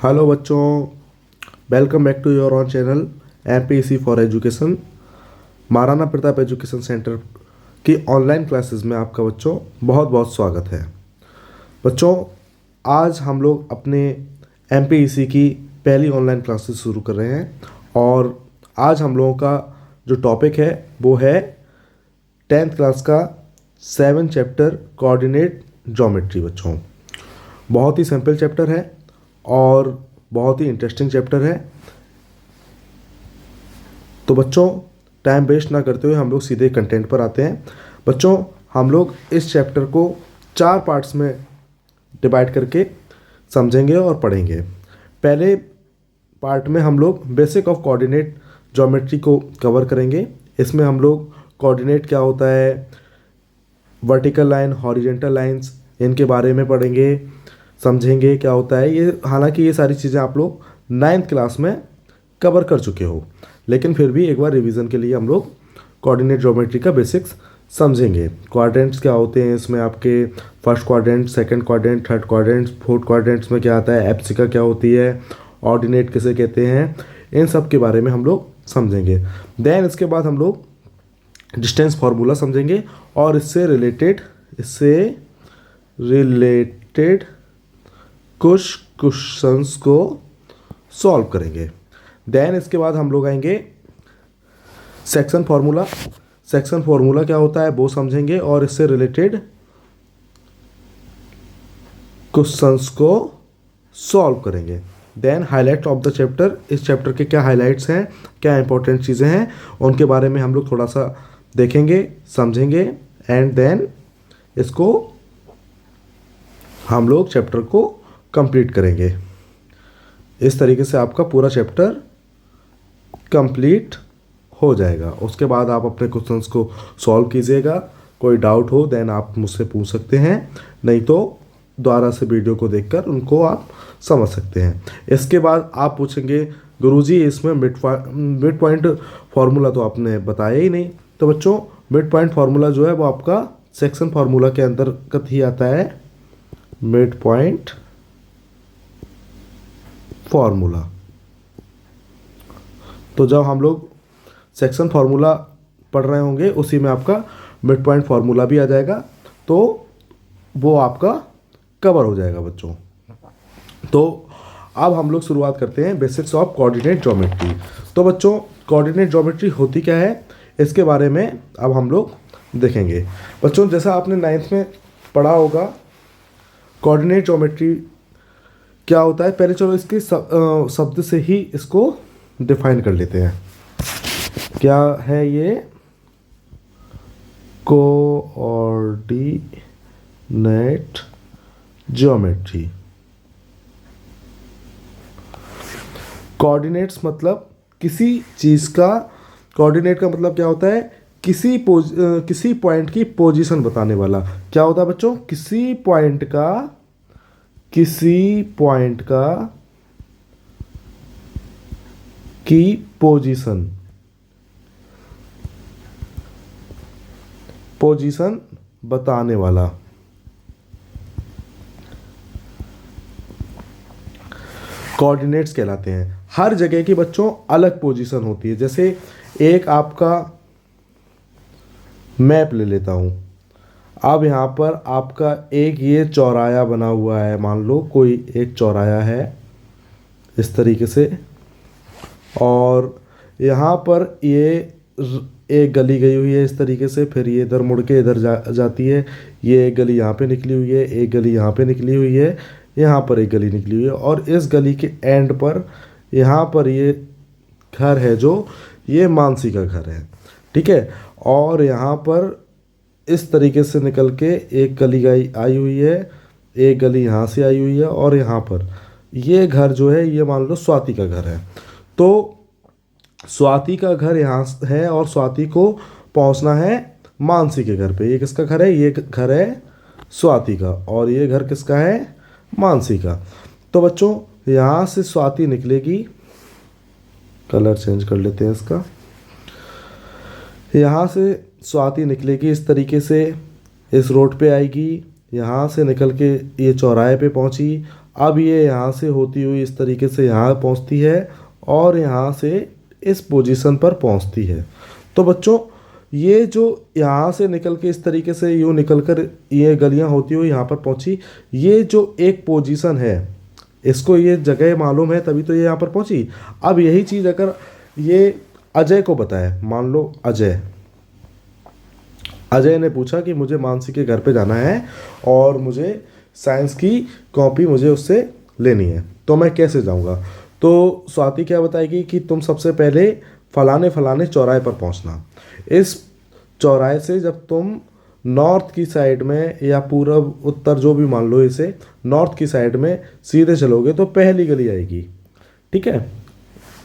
Hello बच्चों, welcome back to your on channel MPSC for education. Maharana Pratap education centre की online classes में आपका बच्चों बहुत बहुत स्वागत है। बच्चों, आज हम लोग अपने एमपीएससी की पहली ऑनलाइन क्लासेस शुरू कर रहे हैं और आज हम लोगों का जो टॉपिक है वो है 10th क्लास का 7 चैप्टर कोऑर्डिनेट ज्योमेट्री। बच्चों, बहुत ही सिंपल चैप्टर है और बहुत ही इंटरेस्टिंग चैप्टर है। तो बच्चों, टाइम वेस्ट ना करते हुए हम लोग सीधे कंटेंट पर आते हैं। बच्चों, हम लोग इस चैप्टर को 4 पार्ट्स में डिवाइड करके समझेंगे और पढ़ेंगे। पहले पार्ट में हम लोग बेसिक ऑफ कोऑर्डिनेट ज्योमेट्री को कवर करेंगे। इसमें हम लोग कोऑर्डिनेट क्या होता है, वर्टिकल लाइन, हॉरिजेंटल लाइंस, इनके बारे में पढ़ेंगे, समझेंगे क्या होता है ये। हालांकि ये सारी चीज़ें आप लोग 9th क्लास में कवर कर चुके हो, लेकिन फिर भी एक बार रिवीजन के लिए हम लोग कोऑर्डिनेट ज्योमेट्री का बेसिक्स समझेंगे। क्वाड्रेंट्स क्या होते हैं, इसमें आपके first quadrant, second quadrant, third quadrant, fourth quadrants में क्या आता है, एब्सिका क्या होती है, ऑर्डिनेट किसे कहते हैं, इन सब के बारे में हम लोग समझेंगे। देन इसके बाद हम लोग डिस्टेंस फार्मूला समझेंगे और इससे रिलेटेड कुछ क्वेश्चंस को सॉल्व करेंगे। देन इसके बाद हम लोग आएंगे सेक्शन फार्मूला। सेक्शन फार्मूला क्या होता है वो समझेंगे और इससे रिलेटेड क्वेश्चंस को सॉल्व करेंगे। Then highlight of the chapter, इस चैप्टर के क्या हाईलाइट्स हैं, क्या इंपॉर्टेंट चीज़ें हैं, उनके बारे में हम लोग थोड़ा सा देखेंगे, समझेंगे एंड देन इसको हम लोग चैप्टर को कंप्लीट करेंगे। इस तरीके से आपका पूरा चैप्टर कंप्लीट हो जाएगा। उसके बाद आप अपने क्वेश्चंस को सॉल्व कीजिएगा। कोई डाउट हो देन आप मुझसे पूछ सकते हैं, नहीं तो दोबारा से वीडियो को देखकर उनको आप समझ सकते हैं। इसके बाद आप पूछेंगे गुरुजी इसमें मिड पॉइंट फार्मूला तो आपने बताया ही नहीं। तो बच्चों, मिड पॉइंट फार्मूला जो है वो आपका सेक्शन फार्मूला के अंतर्गत ही आता है। मिड पॉइंट फार्मूला, तो जब हम लोग सेक्शन फार्मूला पढ़ रहे होंगे उसी में आपका मिड पॉइंट फार्मूला भी आ जाएगा, तो वो आपका कवर हो जाएगा बच्चों। तो अब हम लोग शुरुआत करते हैं बेसिक्स ऑफ कोऑर्डिनेट ज्योमेट्री। तो बच्चों, कोऑर्डिनेट ज्योमेट्री होती क्या है इसके बारे में अब हम लोग देखेंगे। बच्चों, जैसा आपने 9th में पढ़ा होगा कोऑर्डिनेट ज्योमेट्री क्या होता है, पहले चलो इसके शब्द से ही इसको डिफाइन कर लेते हैं। क्या है ये कोऑर्डिनेट ज्योमेट्री? कोऑर्डिनेट्स मतलब किसी चीज़ का, कोऑर्डिनेट का मतलब क्या होता है, किसी पॉइंट की पोजीशन बताने वाला। क्या होता है बच्चों, किसी पॉइंट की पोजीशन बताने वाला। कोऑर्डिनेट्स कहलाते हैं। हर जगह की बच्चों अलग पोजीशन होती है। जैसे एक आपका मैप ले लेता हूँ। अब यहाँ पर आपका एक ये चौराया बना हुआ है, मान लो कोई एक चौराया है इस तरीके से, और यहाँ पर ये एक गली गई हुई है इस तरीके से, फिर ये इधर मुड़ के इधर जाती है। ये एक गली यहाँ पे निकली हुई है, एक गली यहाँ पे निकली हुई है, यहाँ पर एक गली निकली हुई है, और इस गली के एंड पर यहाँ पर ये घर है जो ये मानसी का घर है, ठीक है। और यहाँ पर इस तरीके से निकल के एक गली आई हुई है, एक गली यहाँ से आई हुई है, और यहाँ पर ये घर जो है ये मान लो स्वाति का घर है। तो स्वाति का घर यहाँ है और स्वाति को पहुँचना है मानसी के घर पे। ये किसका घर है, ये घर है स्वाति का, और ये घर किसका है, मानसी का। तो बच्चों, यहाँ से स्वाति निकलेगी, कलर चेंज कर लेते हैं इसका। यहाँ से स्वाति निकलेगी इस तरीके से, इस रोड पे आएगी, यहाँ से निकल के ये चौराहे पे पहुँची, अब ये यहाँ से होती हुई इस तरीके से यहाँ पहुँचती है और यहाँ से इस पोजीशन पर पहुँचती है। तो बच्चों ये जो यहाँ से निकल के इस तरीके से यूँ निकल कर ये गलियाँ होती हुई यहाँ पर पहुँची, ये जो एक पोजीशन है, इसको ये जगह मालूम है तभी तो ये यहाँ पर पहुँची। अब यही चीज़ अगर ये अजय को बताए, मान लो अजय ने पूछा कि मुझे मानसी के घर पे जाना है और मुझे साइंस की कॉपी मुझे उससे लेनी है, तो मैं कैसे जाऊंगा? तो स्वाति क्या बताएगी कि तुम सबसे पहले फलाने फलाने चौराहे पर पहुंचना। इस चौराहे से जब तुम नॉर्थ की साइड में या पूरब उत्तर जो भी मान लो, इसे नॉर्थ की साइड में सीधे चलोगे तो पहली गली आएगी। ठीक है,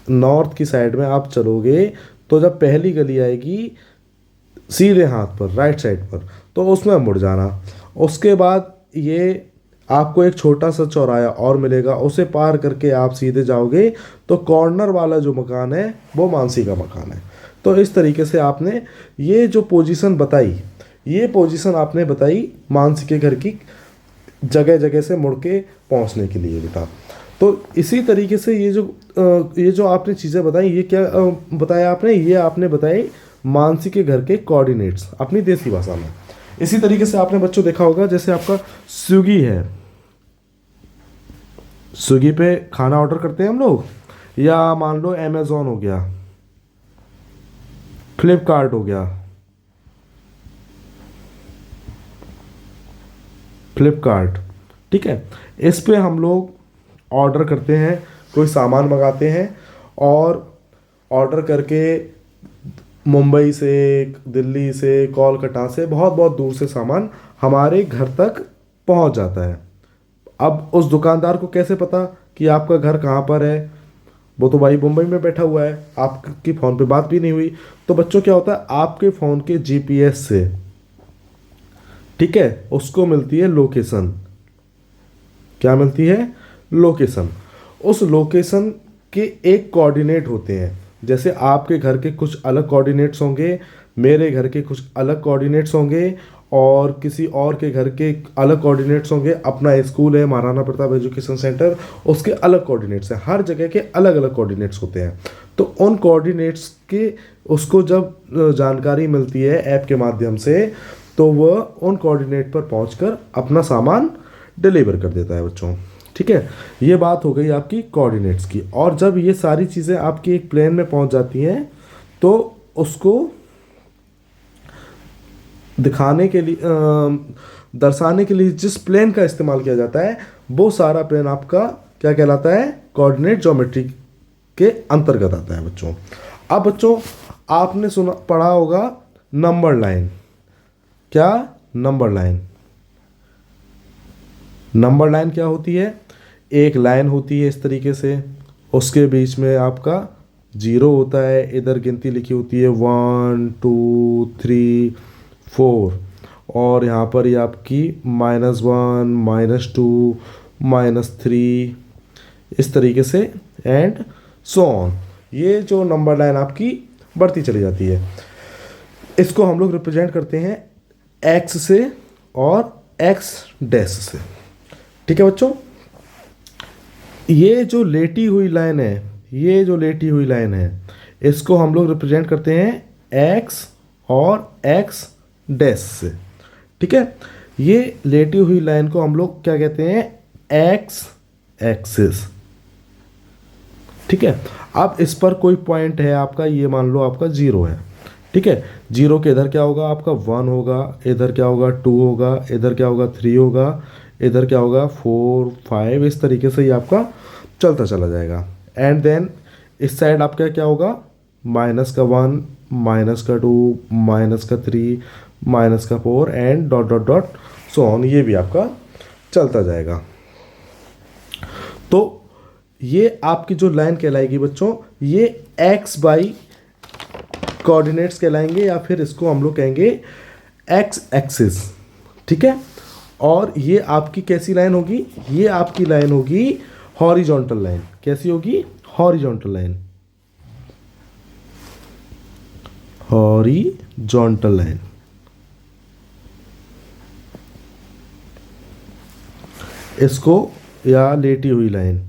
नॉर्थ की साइड में आप चलोगे तो जब पहली गली आएगी सीधे हाथ पर राइट साइड पर, तो उसमें मुड़ जाना। उसके बाद ये आपको एक छोटा सा चौराहा और मिलेगा, उसे पार करके आप सीधे जाओगे तो कॉर्नर वाला जो मकान है वो मानसी का मकान है। तो इस तरीके से आपने ये जो पोजीशन बताई, ये पोजीशन आपने बताई मानसी के घर की जगह जगह से मुड़ के पहुँचने के लिए बेटा। तो इसी तरीके से ये जो आपने चीज़ें बताई, ये क्या बताया आपने? ये आपने बताई मानसी के घर के कोऑर्डिनेट्स अपनी देसी भाषा में। इसी तरीके से आपने बच्चों देखा होगा, जैसे आपका स्विगी है, स्विगी पे खाना ऑर्डर करते हैं हम लोग, या मान लो अमेज़ॉन हो गया, फ्लिपकार्ट हो गया, फ्लिपकार्ट, ठीक है, इस पे हम लोग ऑर्डर करते हैं, कोई सामान मंगाते हैं और ऑर्डर करके मुंबई से, दिल्ली से, कोलकाता से, बहुत बहुत दूर से सामान हमारे घर तक पहुंच जाता है। अब उस दुकानदार को कैसे पता कि आपका घर कहाँ पर है? वो तो भाई मुंबई में बैठा हुआ है, आपकी फ़ोन पे बात भी नहीं हुई। तो बच्चों क्या होता है, आपके फ़ोन के जीपीएस से, ठीक है, उसको मिलती है लोकेशन। क्या मिलती है? लोकेशन। उस लोकेशन के एक कोऑर्डिनेट होते हैं। जैसे आपके घर के कुछ अलग कोऑर्डिनेट्स होंगे, मेरे घर के कुछ अलग कोऑर्डिनेट्स होंगे, और किसी और के घर के अलग कोऑर्डिनेट्स होंगे। अपना स्कूल है महाराणा प्रताप एजुकेशन सेंटर, उसके अलग कोऑर्डिनेट्स हैं। हर जगह के अलग अलग कोऑर्डिनेट्स होते हैं। तो उन कोऑर्डिनेट्स के उसको जब जानकारी मिलती है ऐप के माध्यम से, तो वह उन कोऑर्डिनेट पर पहुंचकर अपना सामान डिलीवर कर देता है बच्चों। ठीक है, ये बात हो गई आपकी कोऑर्डिनेट्स की। और जब ये सारी चीज़ें आपकी एक प्लेन में पहुंच जाती हैं, तो उसको दिखाने के लिए, दर्शाने के लिए जिस प्लेन का इस्तेमाल किया जाता है, वो सारा प्लेन आपका क्या कहलाता है? कोऑर्डिनेट ज्योमेट्री के अंतर्गत आता है बच्चों। अब बच्चों आपने पढ़ा होगा नंबर लाइन। क्या? Number line. नंबर लाइन क्या होती है? एक लाइन होती है इस तरीके से, उसके बीच में आपका जीरो होता है, इधर गिनती लिखी होती है 1 2 3 4, और यहाँ पर ये आपकी -1 -2 -3 इस तरीके से एंड सो ऑन। ये जो नंबर लाइन आपकी बढ़ती चली जाती है, इसको हम लोग रिप्रेजेंट करते हैं एक्स से और एक्स डैश से। ठीक है बच्चों, ये जो लेटी हुई लाइन है, ये जो लेटी हुई लाइन है, इसको हम लोग रिप्रेजेंट करते हैं एक्स और एक्स डैश से। ठीक है, ये लेटी हुई लाइन को हम लोग क्या कहते हैं? X axis. ठीक है, अब इस पर कोई पॉइंट है आपका, ये मान लो आपका 0 है। ठीक है, 0 के इधर क्या होगा? आपका 1 होगा, इधर क्या होगा? 2 होगा, इधर क्या होगा? 3 होगा, इधर क्या होगा? 4 5, इस तरीके से ये आपका चलता चला जाएगा। एंड देन इस साइड आपका क्या होगा? -1 -2 -3 -4 and dot dot dot so on, ये भी आपका चलता जाएगा। तो ये आपकी जो लाइन कहलाएगी बच्चों, ये एक्स बाई कोऑर्डिनेट्स कहलाएंगे, या फिर इसको हम लोग कहेंगे एक्स एक्सिस। ठीक है, और ये आपकी कैसी लाइन होगी? ये आपकी लाइन होगी हॉरिजॉन्टल लाइन। कैसी होगी? Horizontal line. Horizontal line. इसको या लेटी हुई लाइन।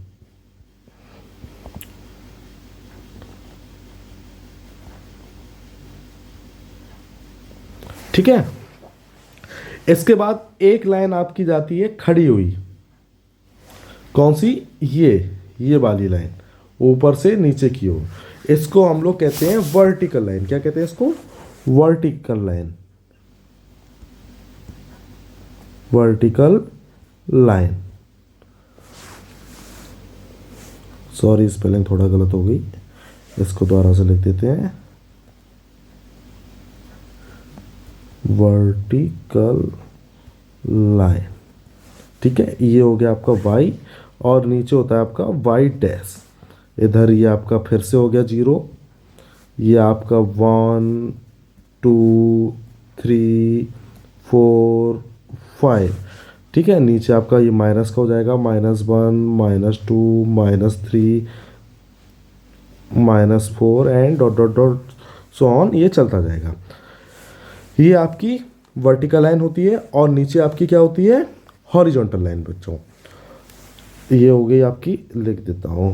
ठीक है। इसके बाद एक लाइन आपकी जाती है खड़ी हुई। कौन सी? ये वाली लाइन, ऊपर से नीचे की ओर। इसको हम लोग कहते हैं वर्टिकल लाइन। क्या कहते हैं इसको? Vertical line. Vertical line. Sorry, spelling थोड़ा गलत हो गई, इसको दोबारा से लिख देते हैं। Vertical line. ठीक है, ये हो गया आपका y, और नीचे होता है आपका y डैश। इधर ये आपका फिर से हो गया 0, ये आपका 1 2 3 4 5। ठीक है, नीचे आपका ये माइनस का हो जाएगा, -1 -2 -3 -4 and dot dot dot so on, ये चलता जाएगा। ये आपकी वर्टिकल लाइन होती है, और नीचे आपकी क्या होती है? हॉरिजॉन्टल लाइन बच्चों। ये हो गई आपकी, लिख देता हूँ,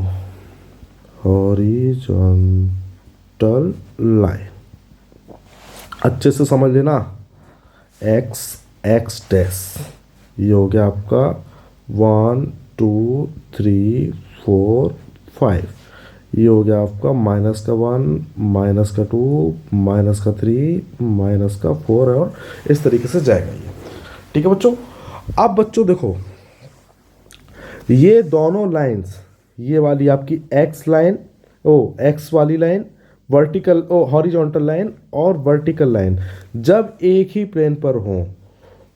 हॉरिजॉन्टल लाइन। अच्छे से समझ लेना। एक्स डैश, ये हो गया आपका 1 2 3 4 5। ये हो गया आपका -1 -2 -3 -4, और इस तरीके से जाएगा ये। ठीक है बच्चों। अब बच्चों देखो, ये दोनों लाइंस, ये वाली आपकी एक्स लाइन, एक्स वाली लाइन, वर्टिकल हॉरिजॉन्टल लाइन और वर्टिकल लाइन, जब एक ही प्लेन पर हो,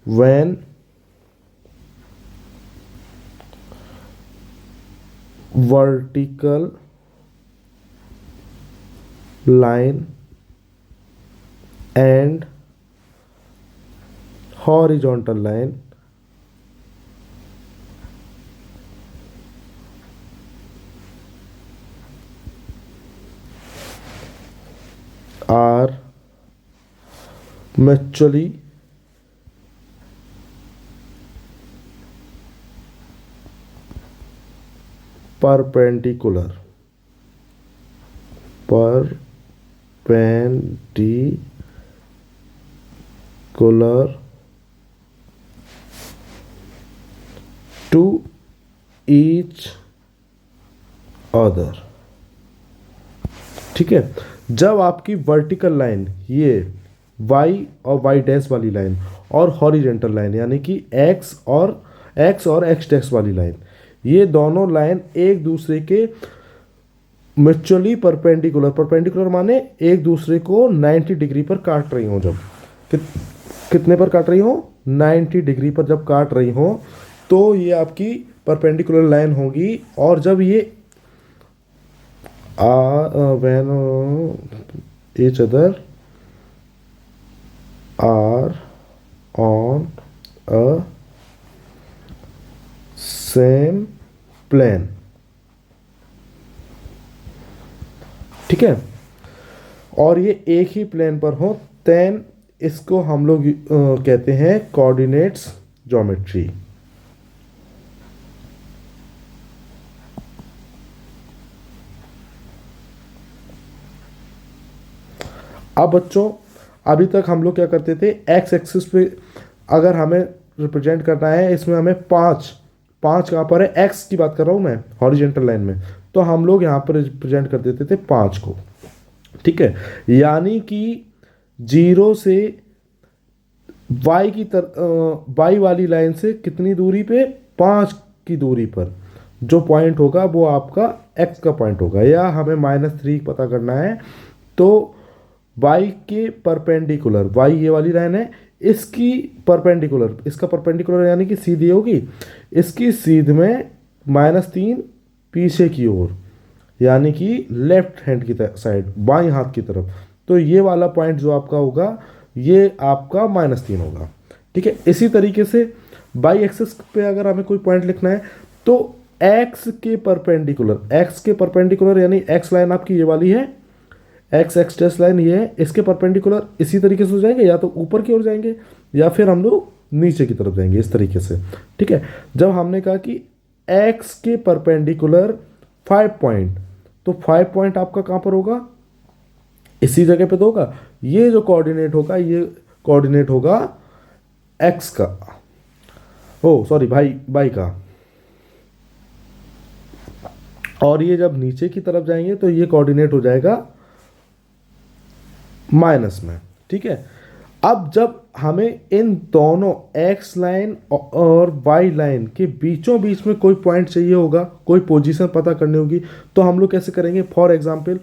when vertical line and horizontal line are mutually perpendicular to each other। ठीक है, जब आपकी वर्टिकल लाइन, ये y और y डैश वाली लाइन, और हॉरिजेंटल लाइन यानी कि x और x डैश वाली लाइन, ये दोनों लाइन एक दूसरे के म्यूचुअली परपेंडिकुलर माने एक दूसरे को 90 डिग्री पर काट रही हो। जब कितने पर काट रही हो? 90 डिग्री पर जब काट रही हो, तो ये आपकी परपेंडिकुलर लाइन होगी। और जब ये when each other are on a same plane। ठीक है, और ये एक ही प्लेन पर हो, देन इसको हम लोग कहते हैं कोऑर्डिनेट्स ज्योमेट्री। अब बच्चों, अभी तक हम लोग क्या करते थे? एक्स एक्सिस पे अगर हमें रिप्रेजेंट करना है, इसमें हमें पाँच कहाँ पर है? एक्स की बात कर रहा हूँ मैं, हॉरिजेंटल लाइन में, तो हम लोग यहाँ पर रिप्रेजेंट कर देते थे 5 को। ठीक है, यानी कि 0 से y वाली लाइन से कितनी दूरी पे? 5 की दूरी पर जो पॉइंट होगा वो आपका x का पॉइंट होगा। या हमें -3 पता करना है, तो y के परपेंडिकुलर, y ये वाली लाइन है, इसकी परपेंडिकुलर, इसका परपेंडिकुलर यानी कि सीधी होगी, इसकी सीध में -3 पीछे की ओर, यानी कि लेफ्ट हैंड की साइड, बाएं हाथ की तरफ। तो ये वाला पॉइंट जो आपका होगा, ये आपका -3 होगा। ठीक है, इसी तरीके से बाई एक्सिस पे अगर हमें कोई पॉइंट लिखना है, तो x के परपेंडिकुलर यानी x लाइन आपकी ये वाली है, x डैश लाइन ये है, इसके परपेंडिकुलर इसी तरीके से हो जाएंगे, या तो ऊपर की ओर जाएंगे या फिर हम लोग नीचे की तरफ जाएंगे, इस तरीके से। ठीक है, जब हमने कहा कि एक्स के परपेंडिकुलर 5 पॉइंट, तो 5 पॉइंट आपका कहाँ पर होगा, इसी जगह पे तो होगा। ये जो कोऑर्डिनेट होगा ये कोऑर्डिनेट होगा एक्स का, ओ सॉरी भाई बाई का, और ये जब नीचे की तरफ जाएंगे तो ये कोऑर्डिनेट हो जाएगा माइनस में। ठीक है, अब जब हमें इन दोनों एक्स लाइन और वाई लाइन के बीचों बीच में कोई पॉइंट चाहिए होगा, कोई पोजीशन पता करनी होगी, तो हम लोग कैसे करेंगे। फॉर एग्जांपल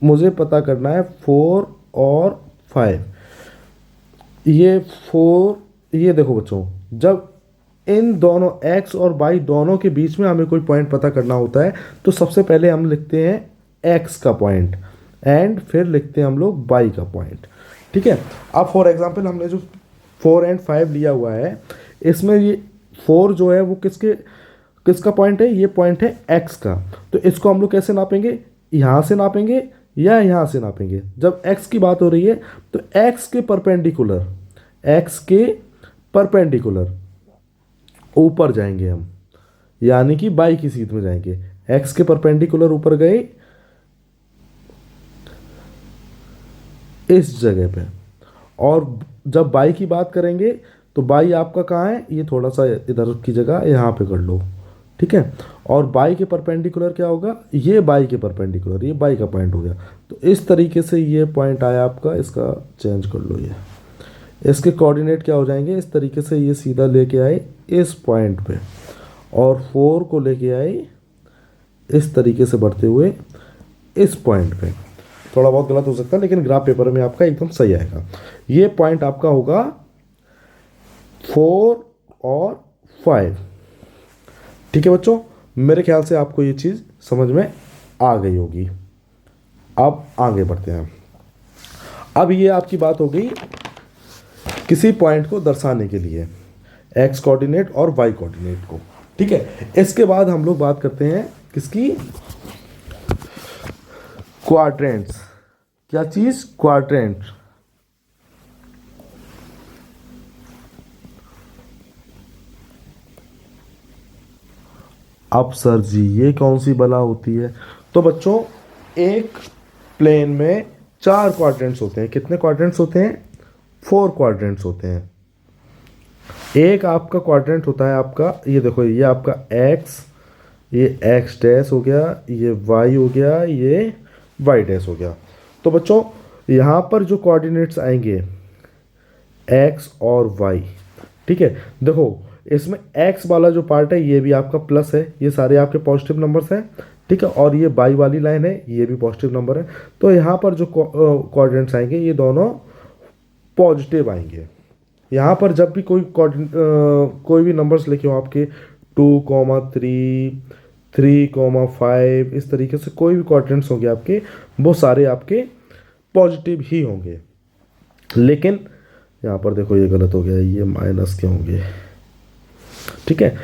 मुझे पता करना है 4 और 5। ये 4, ये देखो बच्चों, जब इन दोनों x और y दोनों के बीच में हमें कोई पॉइंट पता करना होता है तो सबसे पहले हम लिखते हैं x का पॉइंट एंड फिर लिखते हैं हम लोग y का पॉइंट। ठीक है, अब फॉर एग्जांपल हमने जो 4 और 5 लिया हुआ है, इसमें ये 4 जो है वो किसका पॉइंट है, ये पॉइंट है x का। तो इसको हम लोग कैसे नापेंगे, यहाँ से नापेंगे या यहाँ से नापेंगे। जब x की बात हो रही है तो x के परपेंडिकुलर ऊपर जाएंगे हम, यानी कि बाई की सीध में जाएंगे। x के परपेंडिकुलर ऊपर गए इस जगह पे, और जब बाई की बात करेंगे तो बाई आपका कहाँ है, ये थोड़ा सा इधर की जगह यहाँ पे कर लो। ठीक है, और बाई के परपेंडिकुलर क्या होगा, ये बाई के परपेंडिकुलर, ये बाई का पॉइंट हो गया। तो इस तरीके से ये पॉइंट आया आपका, इसका चेंज कर लो, ये इसके कोऑर्डिनेट क्या हो जाएंगे, इस तरीके से ये सीधा लेके आए इस पॉइंट पे, और 4 को लेके आए इस तरीके से बढ़ते हुए इस पॉइंट पे। थोड़ा बहुत गलत हो सकता है लेकिन ग्राफ पेपर में आपका एकदम सही आएगा। ये पॉइंट आपका होगा 4 और 5। ठीक है बच्चों, मेरे ख्याल से आपको ये चीज़ समझ में आ गई होगी। अब आगे बढ़ते हैं। अब ये आपकी बात हो गई किसी पॉइंट को दर्शाने के लिए, एक्स कोऑर्डिनेट और वाई कोऑर्डिनेट को। ठीक है, इसके बाद हम लोग बात करते हैं किसकी, क्वाड्रेंट्स। क्या चीज, क्वाड्रेंट। अब सर जी ये कौन सी बला होती है। तो बच्चों एक प्लेन में 4 क्वाड्रेंट्स होते हैं। कितने क्वाड्रेंट्स होते हैं, 4 क्वाड्रेंट्स होते हैं। एक आपका क्वाड्रेंट होता है आपका, ये देखो, ये आपका एक्स, ये एक्स डैश हो गया, ये वाई हो गया, ये वाई डैश हो गया। तो बच्चों यहाँ पर जो कोऑर्डिनेट्स आएंगे एक्स और वाई, ठीक है, देखो इसमें एक्स वाला जो पार्ट है ये भी आपका प्लस है, ये सारे आपके पॉजिटिव नंबर्स हैं। ठीक है, और ये वाई वाली लाइन है, ये भी पॉजिटिव नंबर है। तो यहाँ पर जो कोऑर्डिनेट्स आएंगे ये दोनों पॉजिटिव आएंगे। यहाँ पर जब भी कोई भी नंबर्स लिखे हो आपके 2,3, 3,5, इस तरीके से कोई भी कोऑर्डिनेट्स होंगे आपके, वो सारे आपके पॉजिटिव ही होंगे। लेकिन यहाँ पर देखो ये गलत हो गया, ये माइनस के होंगे। ठीक है,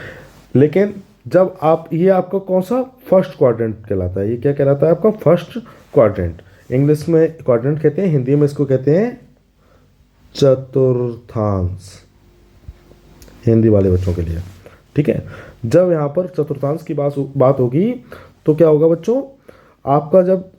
लेकिन जब आप, ये आपका कौन सा, फर्स्ट क्वाड्रेंट कहलाता है। ये क्या कहलाता है आपका, फर्स्ट क्वाड्रेंट। इंग्लिश में क्वाड्रेंट कहते हैं, हिंदी में इसको कहते हैं चतुर्थांश, हिंदी वाले बच्चों के लिए। ठीक है, जब यहाँ पर चतुर्थांश की बात होगी तो क्या होगा बच्चों, आपका जब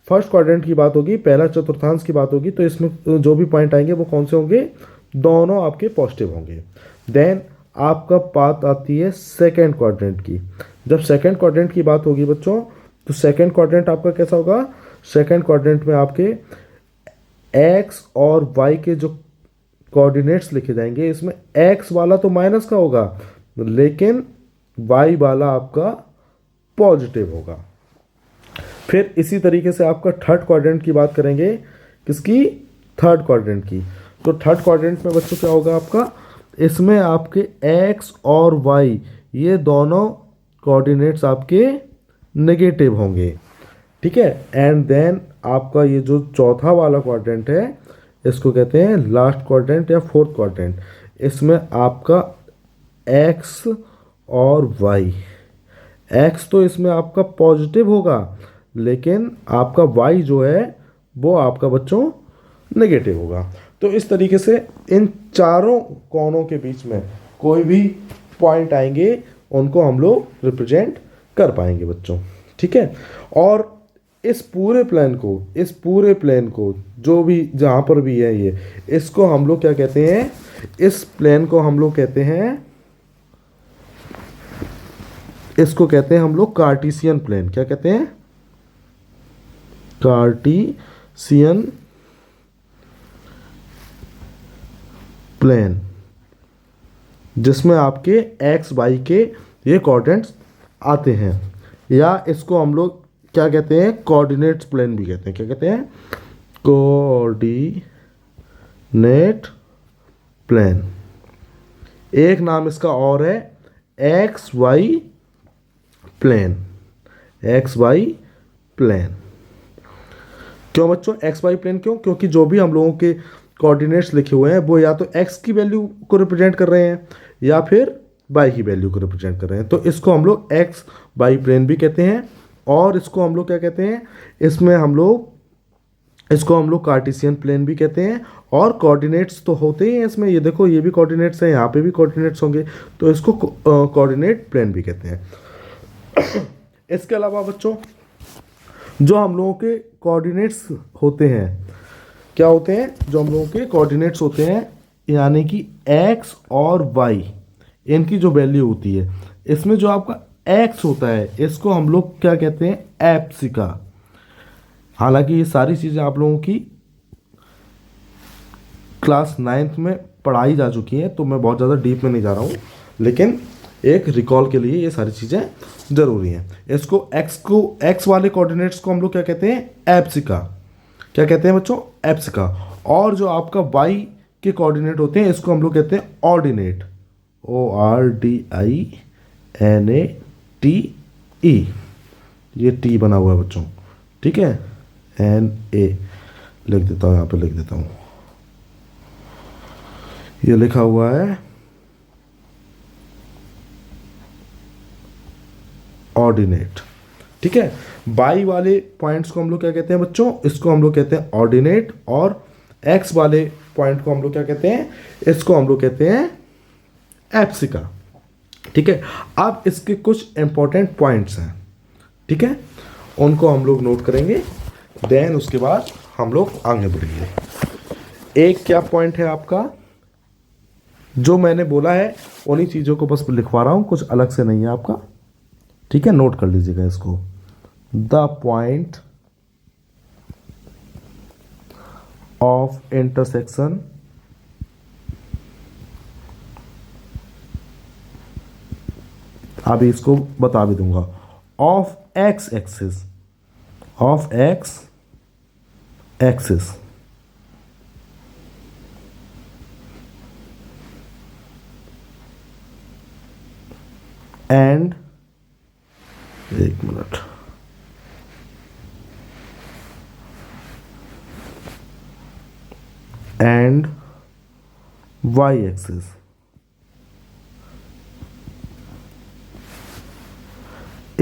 फर्स्ट क्वाड्रेंट की बात होगी, पहला चतुर्थांश की बात होगी, तो इसमें जो भी पॉइंट आएंगे वो कौन से होंगे, दोनों आपके पॉजिटिव होंगे। देन आपका बात आती है सेकेंड क्वाड्रेंट की। जब सेकेंड क्वाड्रेंट की बात होगी बच्चों, तो सेकेंड क्वाड्रेंट आपका कैसा होगा, सेकेंड क्वाड्रेंट में आपके एक्स और वाई के जो कोऑर्डिनेट्स लिखे जाएंगे, इसमें एक्स वाला तो माइनस का होगा लेकिन वाई वाला आपका पॉजिटिव होगा। फिर इसी तरीके से आपका थर्ड क्वाड्रेंट की बात करेंगे, किसकी, थर्ड क्वाड्रेंट की। तो थर्ड क्वाड्रेंट में बच्चों क्या होगा आपका, इसमें आपके एक्स और वाई ये दोनों कोऑर्डिनेट्स आपके नेगेटिव होंगे। ठीक है, एंड देन आपका ये जो चौथा वाला क्वाड्रेंट है इसको कहते हैं लास्ट क्वाड्रेंट या फोर्थ क्वाड्रेंट। इसमें आपका एक्स और वाई, एक्स तो इसमें आपका पॉजिटिव होगा लेकिन आपका वाई जो है वो आपका बच्चों नेगेटिव होगा। तो इस तरीके से इन चारों कोनों के बीच में कोई भी पॉइंट आएंगे उनको हम लोग रिप्रेजेंट कर पाएंगे बच्चों। ठीक है, और इस पूरे प्लेन को जो भी जहाँ पर भी है ये, इसको हम लोग क्या कहते हैं, इस प्लेन को हम लोग कहते हैं, इसको कहते हैं हम लोग कार्टेशियन प्लेन। क्या कहते हैं? कार्टेशियन प्लेन, जिसमें आपके एक्स वाई के ये कोऑर्डिनेट्स आते हैं, या इसको हम लोग क्या कहते हैं, कोऑर्डिनेट्स प्लेन भी कहते हैं। क्या कहते हैं? Coordinate plane. एक नाम इसका और है X Y plane. X Y plane क्यों बच्चों एक्स वाई प्लेन? क्यों? क्योंकि जो भी हम लोगों के कोऑर्डिनेट्स लिखे हुए हैं वो या तो एक्स की वैल्यू को रिप्रेजेंट कर रहे हैं या फिर वाई की वैल्यू को रिप्रेजेंट कर रहे हैं। तो इसको हम लोग एक्स वाई प्लेन भी कहते हैं। और इसको हम लोग क्या कहते हैं, इसमें हम लोग इसको हम लोग कार्टेशियन प्लेन भी कहते हैं। और कोऑर्डिनेट्स तो होते ही हैं इसमें, ये देखो ये भी कोऑर्डिनेट्स हैं, यहाँ पे भी कोऑर्डिनेट्स होंगे, तो इसको कोऑर्डिनेट प्लेन भी कहते हैं। इसके अलावा बच्चों जो हम लोगों के कोऑर्डिनेट्स होते हैं, क्या होते हैं, जो हम लोगों के कोऑर्डिनेट्स होते हैं, यानी कि एक्स और वाई, इनकी जो वैल्यू होती है, इसमें जो आपका एक्स होता है इसको हम लोग क्या कहते हैं, एप्सिका। हालांकि ये सारी चीज़ें आप लोगों की क्लास 9th में पढ़ाई जा चुकी हैं, तो मैं बहुत ज़्यादा डीप में नहीं जा रहा हूँ, लेकिन एक रिकॉल के लिए ये सारी चीज़ें ज़रूरी हैं। इसको एक्स वाले कोऑर्डिनेट्स को हम लोग क्या कहते हैं, एप्सिका। क्या कहते हैं बच्चों? एप्सिका। और जो आपका वाई के कोऑर्डिनेट होते हैं इसको हम लोग कहते हैं ऑर्डिनेट। ORDINATE। ये टी बना हुआ है बच्चों, ठीक है, NA लिख देता हूँ, यहाँ पे लिख देता हूँ, ये लिखा हुआ है ऑर्डिनेट। ठीक है, बाई वाले पॉइंट्स को हम लोग क्या कहते हैं बच्चों, इसको हम लोग कहते हैं ऑर्डिनेट। और एक्स वाले पॉइंट को हम लोग क्या कहते हैं, इसको हम लोग कहते हैं एप्सिका। ठीक है, अब इसके कुछ इंपॉर्टेंट पॉइंट्स हैं, ठीक है, उनको हम लोग नोट करेंगे, देन उसके बाद हम लोग आगे बढ़ेंगे। एक क्या पॉइंट है आपका, जो मैंने बोला है उन्हीं चीज़ों को बस लिखवा रहा हूँ, कुछ अलग से नहीं है आपका, ठीक है, नोट कर लीजिएगा इसको। द पॉइंट ऑफ इंटरसेक्शन अभी इसको बता भी दूंगा, of X axis, of X axis and, एक मिनट, and Y axis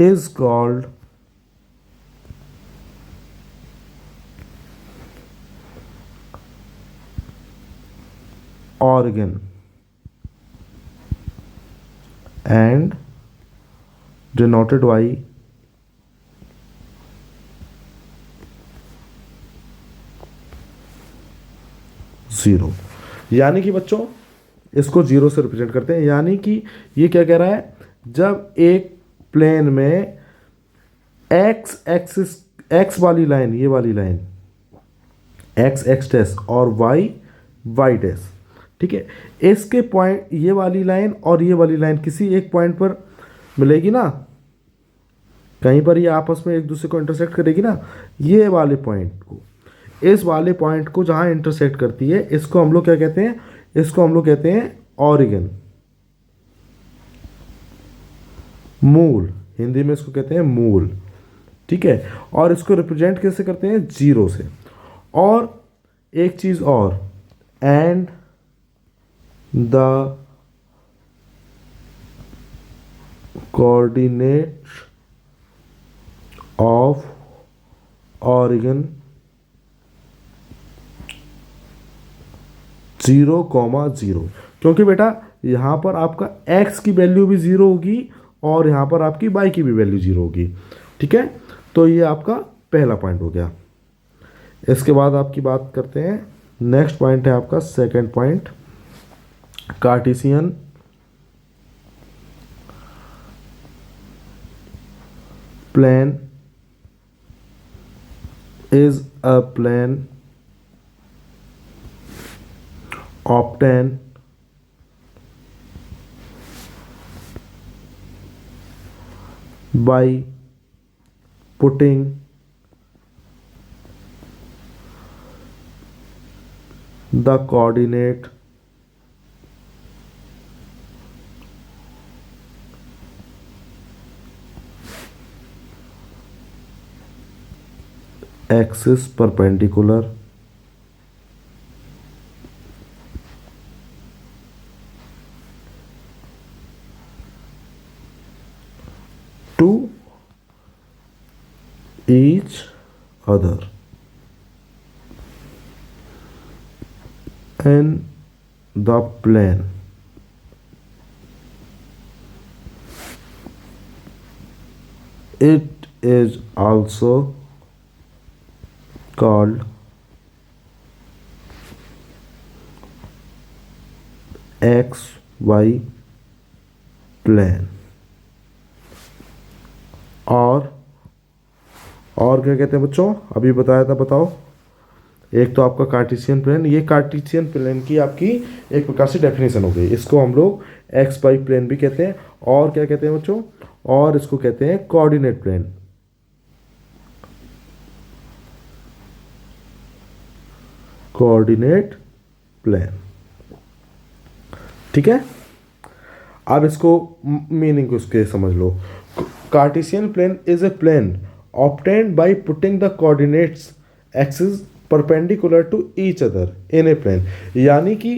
is called organ and denoted by zero. यानी कि बच्चों इसको जीरो से रिप्रेजेंट करते हैं, यानी कि ये क्या कह रहा है, जब एक प्लेन में एक्स एक्सिस, एक्स वाली लाइन, ये वाली लाइन एक्स एक्स डैश और वाई वाई डैश, ठीक है, इसके पॉइंट, ये वाली लाइन और ये वाली लाइन किसी एक पॉइंट पर मिलेगी ना, कहीं पर ये आपस में एक दूसरे को इंटरसेक्ट करेगी ना, ये वाले पॉइंट को, इस वाले पॉइंट को जहाँ इंटरसेक्ट करती है, इसको हम लोग क्या कहते हैं, इसको हम लोग कहते हैं ऑरिगन, मूल, हिंदी में इसको कहते हैं मूल, ठीक है। और इसको रिप्रेजेंट कैसे करते हैं, जीरो से। और एक चीज़ और, and the coordinate of Oregon 0,0, क्योंकि बेटा यहाँ पर आपका x की वैल्यू भी ज़ीरो होगी और यहाँ पर आपकी y की भी वैल्यू ज़ीरो होगी। ठीक है, तो ये आपका पहला पॉइंट हो गया। इसके बाद आपकी बात करते हैं, नेक्स्ट पॉइंट है आपका second point, Cartesian plane is a plane obtained by putting the coordinate axis perpendicular to each other in the plane. It is also called XY plane. और क्या कहते हैं बच्चों, अभी बताया था, बताओ। एक तो आपका कार्टेशियन प्लेन, ये कार्टेशियन प्लेन की आपकी एक प्रकार से डेफिनेशन हो गई। इसको हम लोग एक्स वाई प्लेन भी कहते हैं। और क्या कहते हैं बच्चों, और इसको कहते हैं कोऑर्डिनेट प्लेन। कोऑर्डिनेट प्लेन, ठीक है। अब इसको मीनिंग उसके समझ लो। Cartesian plane is a plane obtained by putting the coordinates axis perpendicular to each other in a plane। यानी कि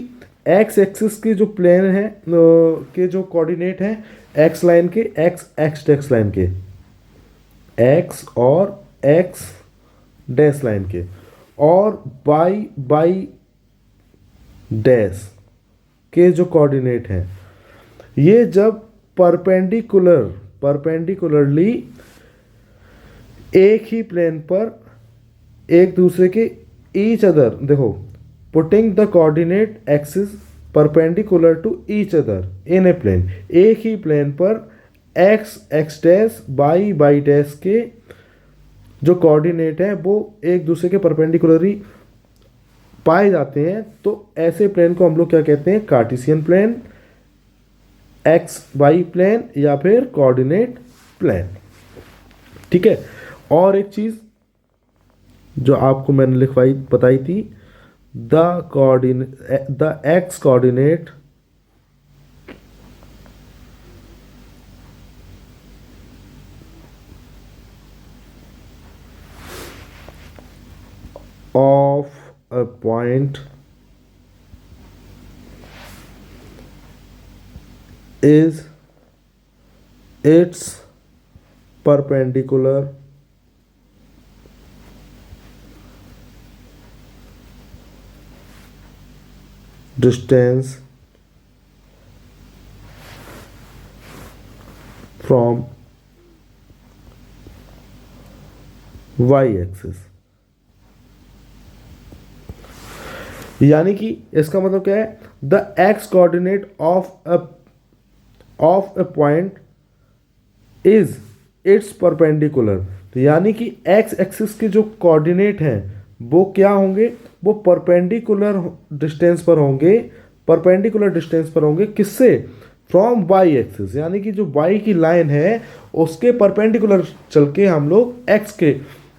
x एक्सिस के जो प्लेन है के जो कोऑर्डिनेट हैं x लाइन के, x डैश लाइन के, x और x डैश लाइन के, और y डैश के जो कोऑर्डिनेट हैं, ये जब परपेंडिकुलरली एक ही प्लेन पर एक दूसरे के ईच अदर, देखो, putting the coordinate axis perpendicular to each other in a plane, एक ही प्लेन पर एक्स डैश वाई डैश के जो कोऑर्डिनेट है वो एक दूसरे के परपेंडिकुलरली पाए जाते हैं, तो ऐसे प्लेन को हम लोग क्या कहते हैं, Cartesian plane, X Y plane, या फिर कोऑर्डिनेट प्लेन। ठीक है। और एक चीज जो आपको मैंने लिखवाई बताई थी, the x coordinate of a point is its perpendicular distance from y axis। यानी कि इसका मतलब क्या है, the x coordinate of a point is it's perpendicular. तो यानी कि एक्स एक्सिस के जो कोऑर्डिनेट हैं वो क्या होंगे, वो परपेंडिकुलर डिस्टेंस पर होंगे, किससे, फ्रॉम वाई एक्सिस। यानी कि जो वाई की लाइन है उसके परपेंडिकुलर चल के हम लोग एक्स के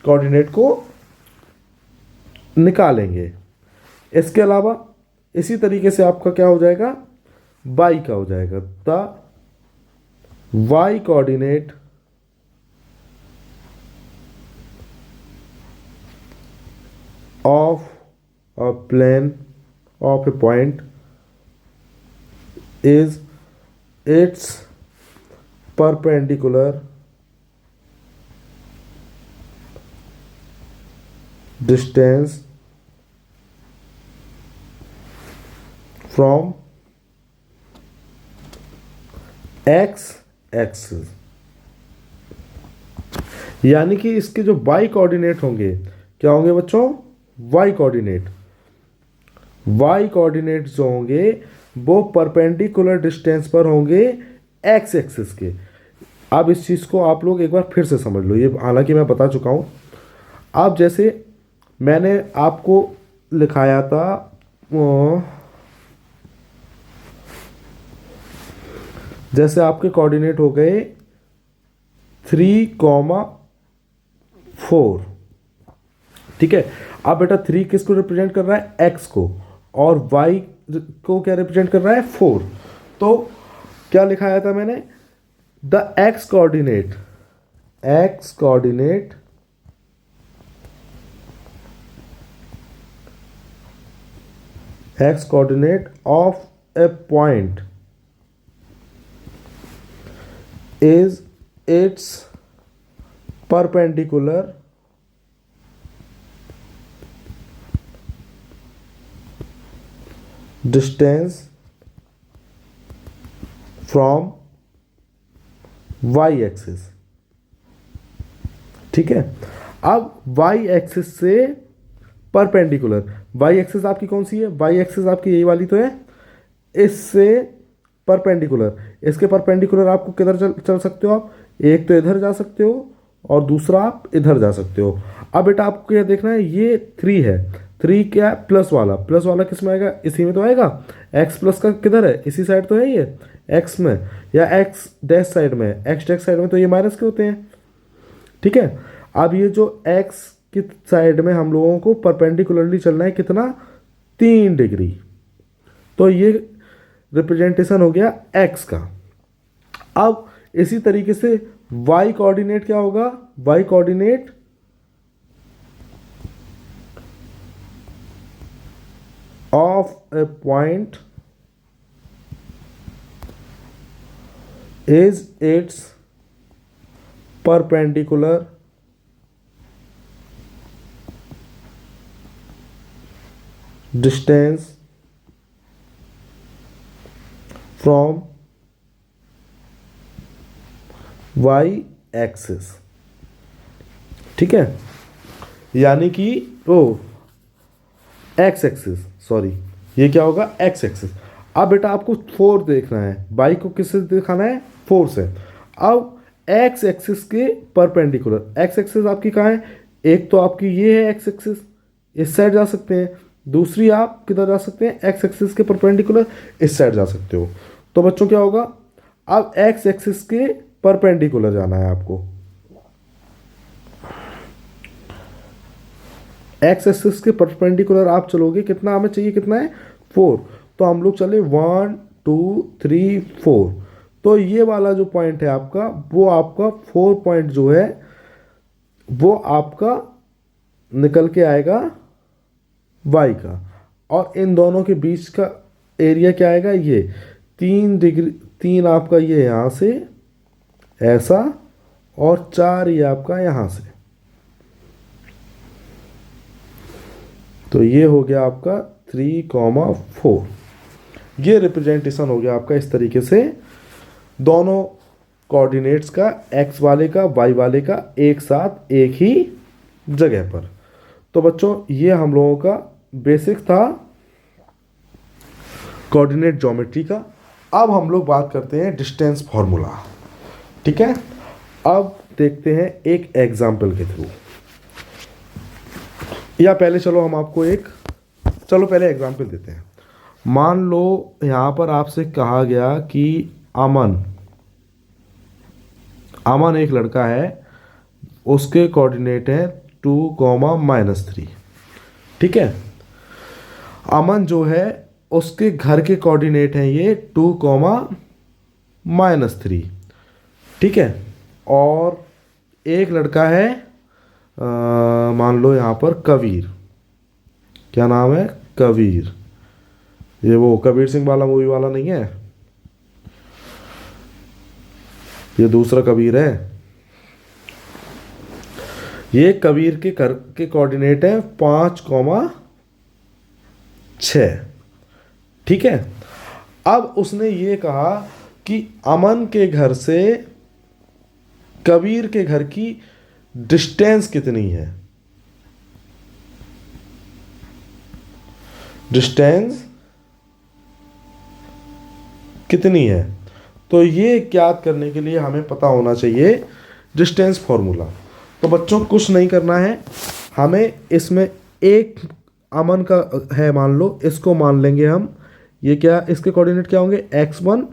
कोऑर्डिनेट को निकालेंगे। इसके अलावा इसी तरीके से आपका क्या हो जाएगा, वाई का हो जाएगा, the Y coordinate of a plane of a point is its perpendicular distance from x axis, यानी कि इसके जो वाई कोऑर्डिनेट होंगे क्या होंगे बच्चों, वाई कोऑर्डिनेट। वाई कोऑर्डिनेट जो होंगे वो परपेंडिकुलर डिस्टेंस पर होंगे एक्स एक्सिस के। अब इस चीज़ को आप लोग एक बार फिर से समझ लो, ये हालांकि मैं बता चुका हूँ। अब जैसे मैंने आपको लिखाया था जैसे आपके कोऑर्डिनेट हो गए 3,4, ठीक है। अब बेटा 3 किसको रिप्रेजेंट कर रहा है, एक्स को, और वाई को क्या रिप्रेजेंट कर रहा है, 4। तो क्या लिखाया था मैंने, the x coordinate, x coordinate x coordinate of A point is its perpendicular distance from y axis, ठीक है। अब y एक्सिस से परपेंडिकुलर, y एक्सिस आपकी कौन सी है, y एक्सिस आपकी यही वाली तो है, इससे परपेंडिकुलर, इसके परपेंडिकुलर आपको किधर चल सकते हो आप, एक तो इधर जा सकते हो और दूसरा आप इधर जा सकते हो। अब बेटा आपको क्या देखना है, ये 3 है, 3 क्या है, प्लस वाला, प्लस वाला किस में आएगा, इसी में तो आएगा। एक्स प्लस का किधर है, इसी साइड तो है ये, एक्स में, या एक्स डैश साइड में, एक्स डैश साइड में तो ये माइनस के होते हैं, ठीक है। अब ये जो एक्स की साइड में हम लोगों को परपेंडिकुलरली चलना है कितना, 3 डिग्री। तो ये रिप्रेजेंटेशन हो गया x का। अब इसी तरीके से y कोऑर्डिनेट क्या होगा, y coordinate of A point is it's perpendicular distance from y axis, ठीक है। यानी कि x एक्सिस, सॉरी, ये क्या होगा, x एक्सिस। अब बेटा आपको 4 देखना है, y को किससे दिखाना है, 4 से। अब x एक्सिस के परपेंडिकुलर, x एक्सिस आपकी कहाँ है, एक तो आपकी ये है x एक्सिस, इस साइड जा सकते हैं, दूसरी आप किधर जा सकते हैं, x एक्सिस के परपेंडिकुलर इस साइड जा सकते हो। तो बच्चों क्या होगा, अब x एक्सिस के परपेंडिकुलर जाना है आपको, x एक्सिस के परपेंडिकुलर आप चलोगे, कितना हमें चाहिए, कितना है, 4। तो हम लोग चले 1 2 3 4। तो ये वाला जो पॉइंट है आपका, वो आपका 4 पॉइंट जो है वो आपका निकल के आएगा y का, और इन दोनों के बीच का एरिया क्या आएगा, ये 3 डिग्री, 3 आपका ये यहाँ से ऐसा, और 4 ये आपका यहाँ से। तो ये हो गया आपका 3,4। ये रिप्रेजेंटेशन हो गया आपका इस तरीके से, दोनों कोऑर्डिनेट्स का, x वाले का y वाले का एक साथ एक ही जगह पर। तो बच्चों ये हम लोगों का बेसिक था कोऑर्डिनेट ज्योमेट्री का। अब हम लोग बात करते हैं डिस्टेंस फॉर्मूला, ठीक है। अब देखते हैं एक एग्जाम्पल के थ्रू, या पहले चलो हम आपको पहले एग्जाम्पल देते हैं। मान लो यहाँ पर आपसे कहा गया कि अमन एक लड़का है, उसके कोऑर्डिनेट है 2,-3, ठीक है। अमन जो है उसके घर के कोऑर्डिनेट हैं ये 2,-3, ठीक है। और एक लड़का है, मान लो यहाँ पर कबीर, क्या नाम है, कबीर, ये वो कबीर सिंह वाला मूवी वाला नहीं है, ये दूसरा कबीर है। ये कबीर के घर के कोऑर्डिनेट है 5,6, ठीक है। अब उसने ये कहा कि अमन के घर से कबीर के घर की डिस्टेंस कितनी है। डिस्टेंस कितनी है, तो ये ज्ञात करने के लिए हमें पता होना चाहिए डिस्टेंस फॉर्मूला। तो बच्चों कुछ नहीं करना है, हमें इसमें एक अमन का है मान लो, इसको मान लेंगे हम, ये क्या, इसके कोऑर्डिनेट क्या होंगे, x1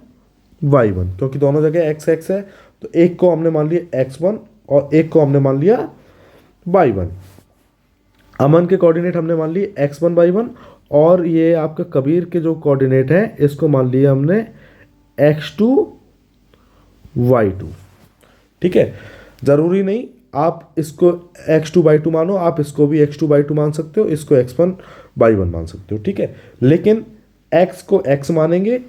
y1, क्योंकि दोनों जगह x x है, तो एक को हमने मान लिया x1 और एक को हमने मान लिया y1। अमन के कोऑर्डिनेट हमने मान लिए x1 y1, और ये आपका कबीर के जो कोऑर्डिनेट है इसको मान लिया हमने x2 y2। ठीक है, ज़रूरी नहीं आप इसको x2 y2 मानो, आप इसको भी x2 y2 मान सकते हो, इसको x1 y1 मान सकते हो। ठीक है, लेकिन x को x मानेंगे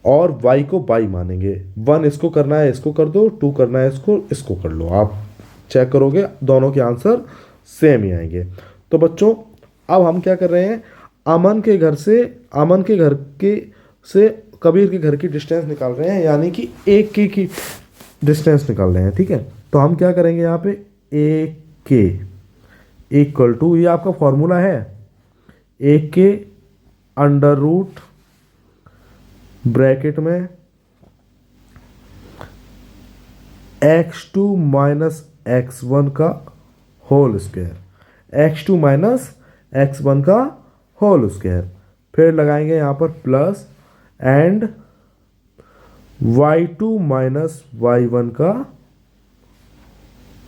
और y को y मानेंगे। 1 इसको करना है इसको कर दो, 2 करना है इसको कर लो, आप चेक करोगे दोनों के आंसर सेम ही आएंगे। तो बच्चों अब हम क्या कर रहे हैं, अमन के घर से कबीर के घर की डिस्टेंस निकाल रहे हैं, यानी कि एक की डिस्टेंस निकाल रहे हैं। ठीक है, तो हम क्या करेंगे यहाँ पे, एक के इक्वल टू, ये आपका फॉर्मूला है, एक के अंडर रूट ब्रैकेट में x2 माइनस x1 का whole square, x2 minus x1 का होल स्क्वायर, फिर लगाएंगे यहाँ पर plus and y2 minus y1 का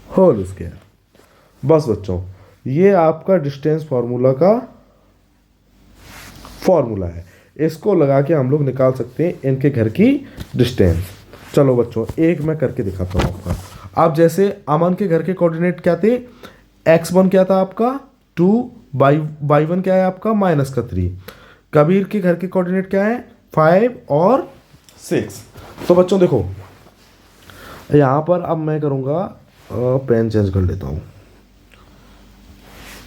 होल स्क्वायर। बस बच्चों ये आपका डिस्टेंस फार्मूला का फॉर्मूला है, इसको लगा के हम लोग निकाल सकते हैं इनके घर की डिस्टेंस। चलो बच्चों एक मैं करके दिखाता हूँ आपका। आप जैसे अमन के घर के कोऑर्डिनेट क्या थे, x1 क्या था आपका 2, y1 क्या है आपका -3। कबीर के घर के कोऑर्डिनेट क्या है 5 और 6। तो बच्चों देखो यहाँ पर अब मैं करूँगा, पेन चेंज कर लेता हूँ।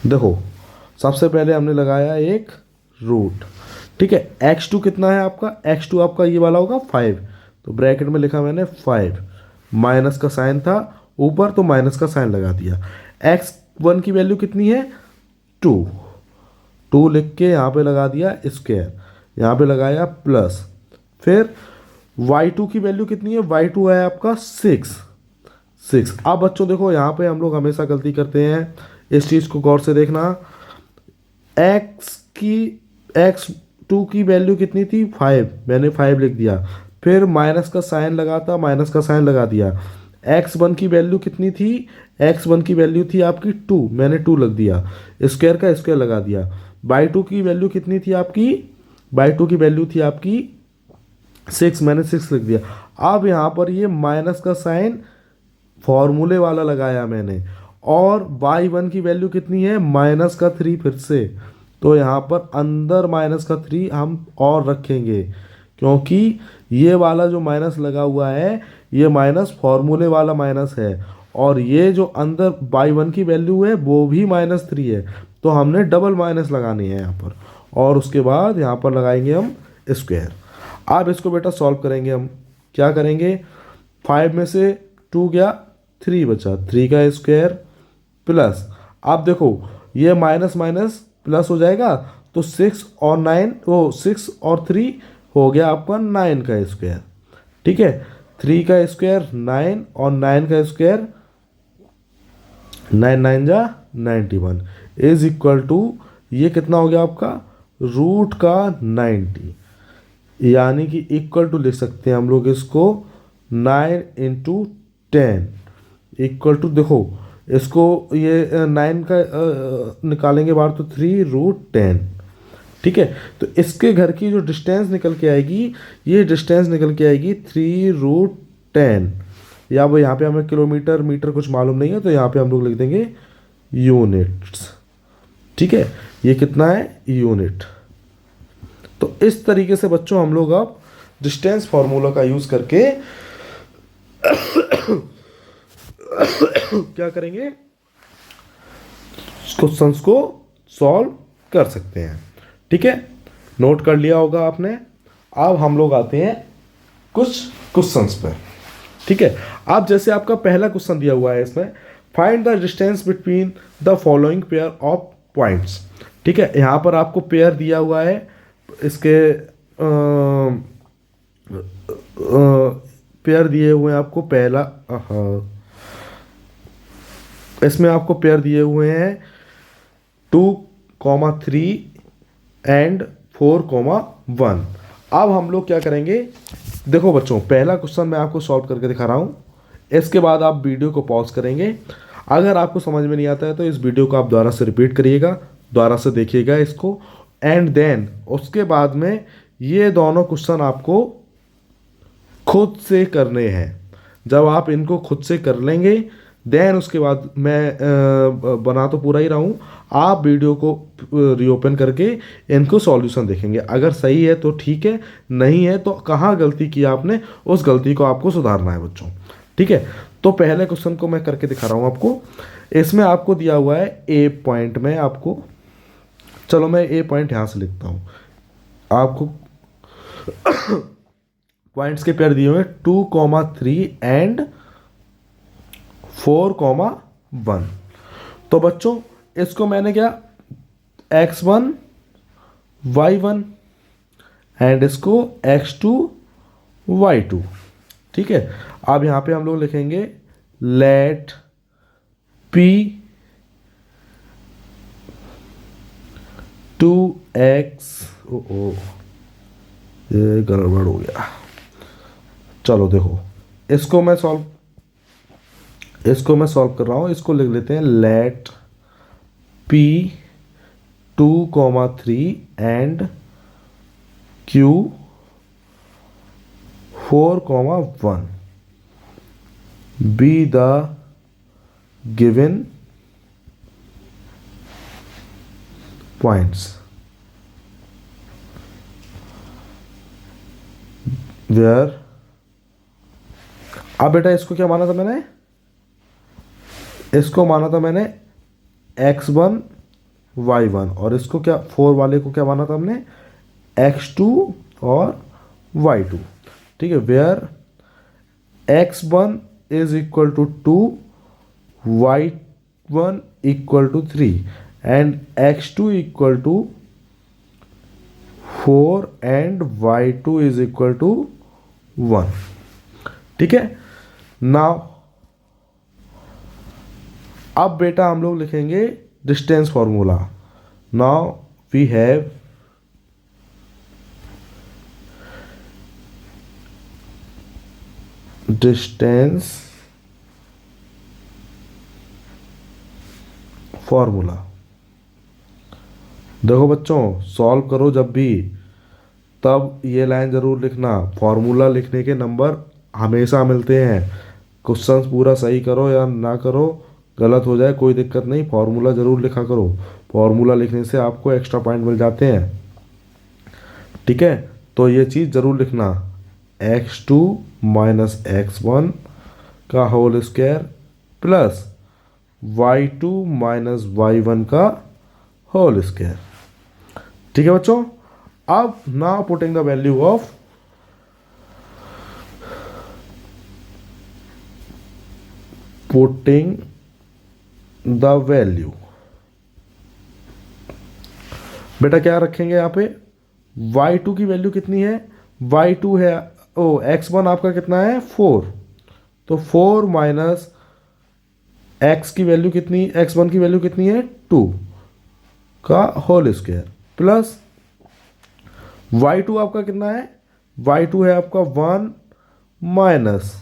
देखो सबसे पहले हमने लगाया एक रूट। ठीक है, x2 कितना है आपका, x2 आपका ये वाला होगा 5, तो ब्रैकेट में लिखा मैंने 5, माइनस का साइन था ऊपर तो माइनस का साइन लगा दिया। x1 की वैल्यू कितनी है 2 लिख के यहाँ पे लगा दिया स्क्वायर, यहाँ पे लगाया प्लस, फिर y2 की वैल्यू कितनी है, y2 है आपका 6। अब बच्चों देखो यहाँ पे हम लोग हमेशा गलती करते हैं, इस चीज़ को गौर से देखना। x2 की वैल्यू कितनी थी 5, मैंने 5 लिख दिया, फिर माइनस का साइन लगा था, माइनस का साइन लगा दिया। x1 की वैल्यू कितनी थी, x1 की वैल्यू थी आपकी 2, मैंने 2 लग दिया, स्क्वायर का स्क्वायर लगा दिया। y2 की वैल्यू कितनी थी आपकी, y2 की वैल्यू थी आपकी 6, मैंने 6 लिख दिया। अब यहाँ पर ये माइनस का साइन फॉर्मूले वाला लगाया मैंने, और y1 की वैल्यू कितनी है -3 फिर से, तो यहाँ पर अंदर -3 हम और रखेंगे, क्योंकि ये वाला जो माइनस लगा हुआ है ये माइनस फॉर्मूले वाला माइनस है, और ये जो अंदर y1 की वैल्यू है वो भी -3 है, तो हमने डबल माइनस लगानी है यहाँ पर, और उसके बाद यहाँ पर लगाएंगे हम स्क्वायर। अब इसको बेटा सॉल्व करेंगे हम, क्या करेंगे, 5 में से 2 गया 3 बचा, 3 का स्क्वायर प्लस, आप देखो ये माइनस माइनस प्लस हो जाएगा, तो 6 और 9 वो 6 और 3 हो गया आपका 9 का स्क्वायर। ठीक है, 3 का स्क्वायर 9 और 9 का स्क्वायर 9 9 जा 91 इज इक्वल टू, ये कितना हो गया आपका रूट का 90, यानी कि इक्वल टू लिख सकते हैं हम लोग इसको 9 × 10 इक्वल टू, देखो इसको ये 9 का निकालेंगे बाहर तो 3√10। ठीक है, तो इसके घर की जो डिस्टेंस निकल के आएगी, ये डिस्टेंस निकल के आएगी 3√10, या वो यहाँ पे हमें किलोमीटर मीटर कुछ मालूम नहीं है, तो यहाँ पे हम लोग लिख देंगे यूनिट्स। ठीक है, ये कितना है यूनिट। तो इस तरीके से बच्चों हम लोग अब डिस्टेंस फार्मूला का यूज़ करके क्या करेंगे, क्वेश्चंस को सॉल्व कर सकते हैं। ठीक है, नोट कर लिया होगा आपने। अब हम लोग आते हैं कुछ क्वेश्चंस पे। ठीक है, अब जैसे आपका पहला क्वेश्चन दिया हुआ है इसमें, find the distance between the following pair of points. ठीक है, यहाँ पर आपको पेयर दिया हुआ है इसके पेयर दिए हुए हैं आपको। पहला इसमें आपको पेयर दिए हुए हैं 2,3 एंड 4,1। अब हम लोग क्या करेंगे, देखो बच्चों, पहला क्वेश्चन मैं आपको सॉल्व करके दिखा रहा हूँ। इसके बाद आप वीडियो को पॉज करेंगे। अगर आपको समझ में नहीं आता है तो इस वीडियो को आप दोबारा से रिपीट करिएगा, दोबारा से देखिएगा इसको, एंड देन उसके बाद में ये दोनों क्वेश्चन आपको खुद से करने हैं। जब आप इनको खुद से कर लेंगे देन उसके बाद मैं बना तो पूरा ही रहा हूँ, आप वीडियो को रीओपन करके इनको सॉल्यूशन देखेंगे। अगर सही है तो ठीक है, नहीं है तो कहाँ गलती की आपने, उस गलती को आपको सुधारना है बच्चों। ठीक है, तो पहले क्वेश्चन को मैं करके दिखा रहा हूँ आपको। इसमें आपको दिया हुआ है ए पॉइंट में आपको, चलो मैं ए पॉइंट यहाँ से लिखता हूँ। आपको पॉइंट्स के पेयर दिए हुए 2,3 एंड 4,1। तो बच्चों इसको मैंने क्या, x1 y1 एंड इसको x2 y2। ठीक है, अब यहाँ पे हम लोग लिखेंगे लेट p 2x, ओ ये गड़बड़ हो गया। चलो देखो, इसको मैं सॉल्व कर रहा हूँ। इसको लिख लेते हैं let p 2,3 and q 4,1 be the given points where, अब बेटा इसको क्या माना था मैंने, इसको माना था मैंने x1 y1, और इसको क्या, 4 वाले को क्या माना था हमने, x2 और y2। ठीक है, where x1 is equal to 2, y1 equal to 3 and x2 equal to 4 and y2 is equal to 1। ठीक है, नाउ अब बेटा हम लोग लिखेंगे distance formula. Now we have distance formula. देखो बच्चों, सॉल्व करो जब भी तब ये लाइन ज़रूर लिखना। फॉर्मूला लिखने के नंबर हमेशा मिलते हैं। क्वेश्चंस पूरा सही करो या ना करो, गलत हो जाए कोई दिक्कत नहीं, फॉर्मूला ज़रूर लिखा करो। फॉर्मूला लिखने से आपको एक्स्ट्रा पॉइंट मिल जाते हैं। ठीक है, तो ये चीज़ ज़रूर लिखना, x2 माइनस x1 का whole square plus y2 minus y1 का होल स्क्वायर। ठीक है बच्चों, अब now putting the value of the value, बेटा क्या रखेंगे यहाँ पे, y2 की वैल्यू कितनी है, y2 है, x1 आपका कितना है 4, तो 4 माइनस x की वैल्यू कितनी, x1 की वैल्यू कितनी है 2 का होल स्क्वायर प्लस y2 आपका कितना है, y2 है आपका 1 माइनस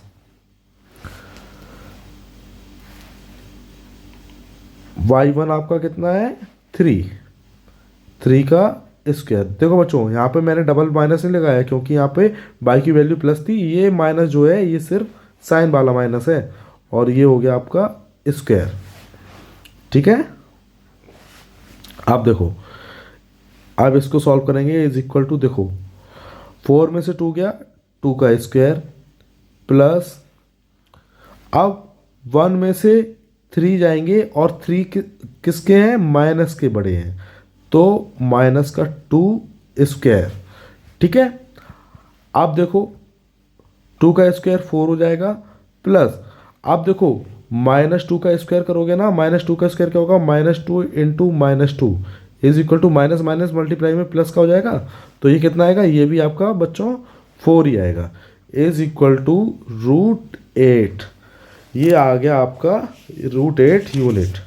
y1 आपका कितना है 3 का स्क्वायर। देखो बच्चों, यहाँ पे मैंने डबल माइनस नहीं लगाया क्योंकि यहाँ पे y की वैल्यू प्लस थी, ये माइनस जो है ये सिर्फ साइन वाला माइनस है, और ये हो गया आपका स्क्वायर। ठीक है, अब देखो, अब इसको सॉल्व करेंगे, इज इक्वल टू, देखो 4 में से 2 गया, 2 का स्क्वायर प्लस, अब 1 में से 3 जाएंगे और 3 किसके हैं, माइनस के बड़े हैं, तो माइनस का 2 स्क्वायर। ठीक है, अब देखो 2 का स्क्वायर 4 हो जाएगा, प्लस आप देखो -2 का स्क्वायर करोगे ना, -2 का स्क्वायर क्या होगा, -2 into -2 is equal to minus minus multiply में प्लस का हो जाएगा, तो ये कितना आएगा, ये भी आपका बच्चों 4 ही आएगा, इज इक्वल टू √8। ये आ गया आपका √8 यूनिट।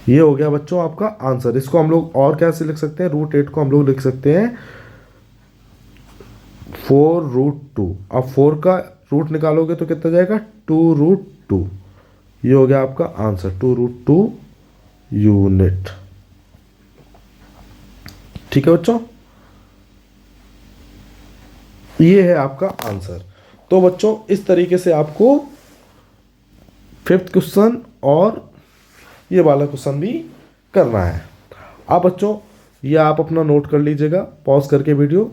ये हो गया बच्चों आपका आंसर। इसको हम लोग और कैसे लिख सकते हैं, √8 को हम लोग लिख सकते हैं 4√2। अब 4 का रूट निकालोगे तो कितना जाएगा, 2√2। ये हो गया आपका आंसर, 2√2 यूनिट। ठीक है बच्चों, ये है आपका आंसर। तो बच्चों इस तरीके से आपको 5th क्वेश्चन और ये वाला क्वेश्चन भी करना है। अब बच्चों ये आप अपना नोट कर लीजिएगा पॉज करके वीडियो,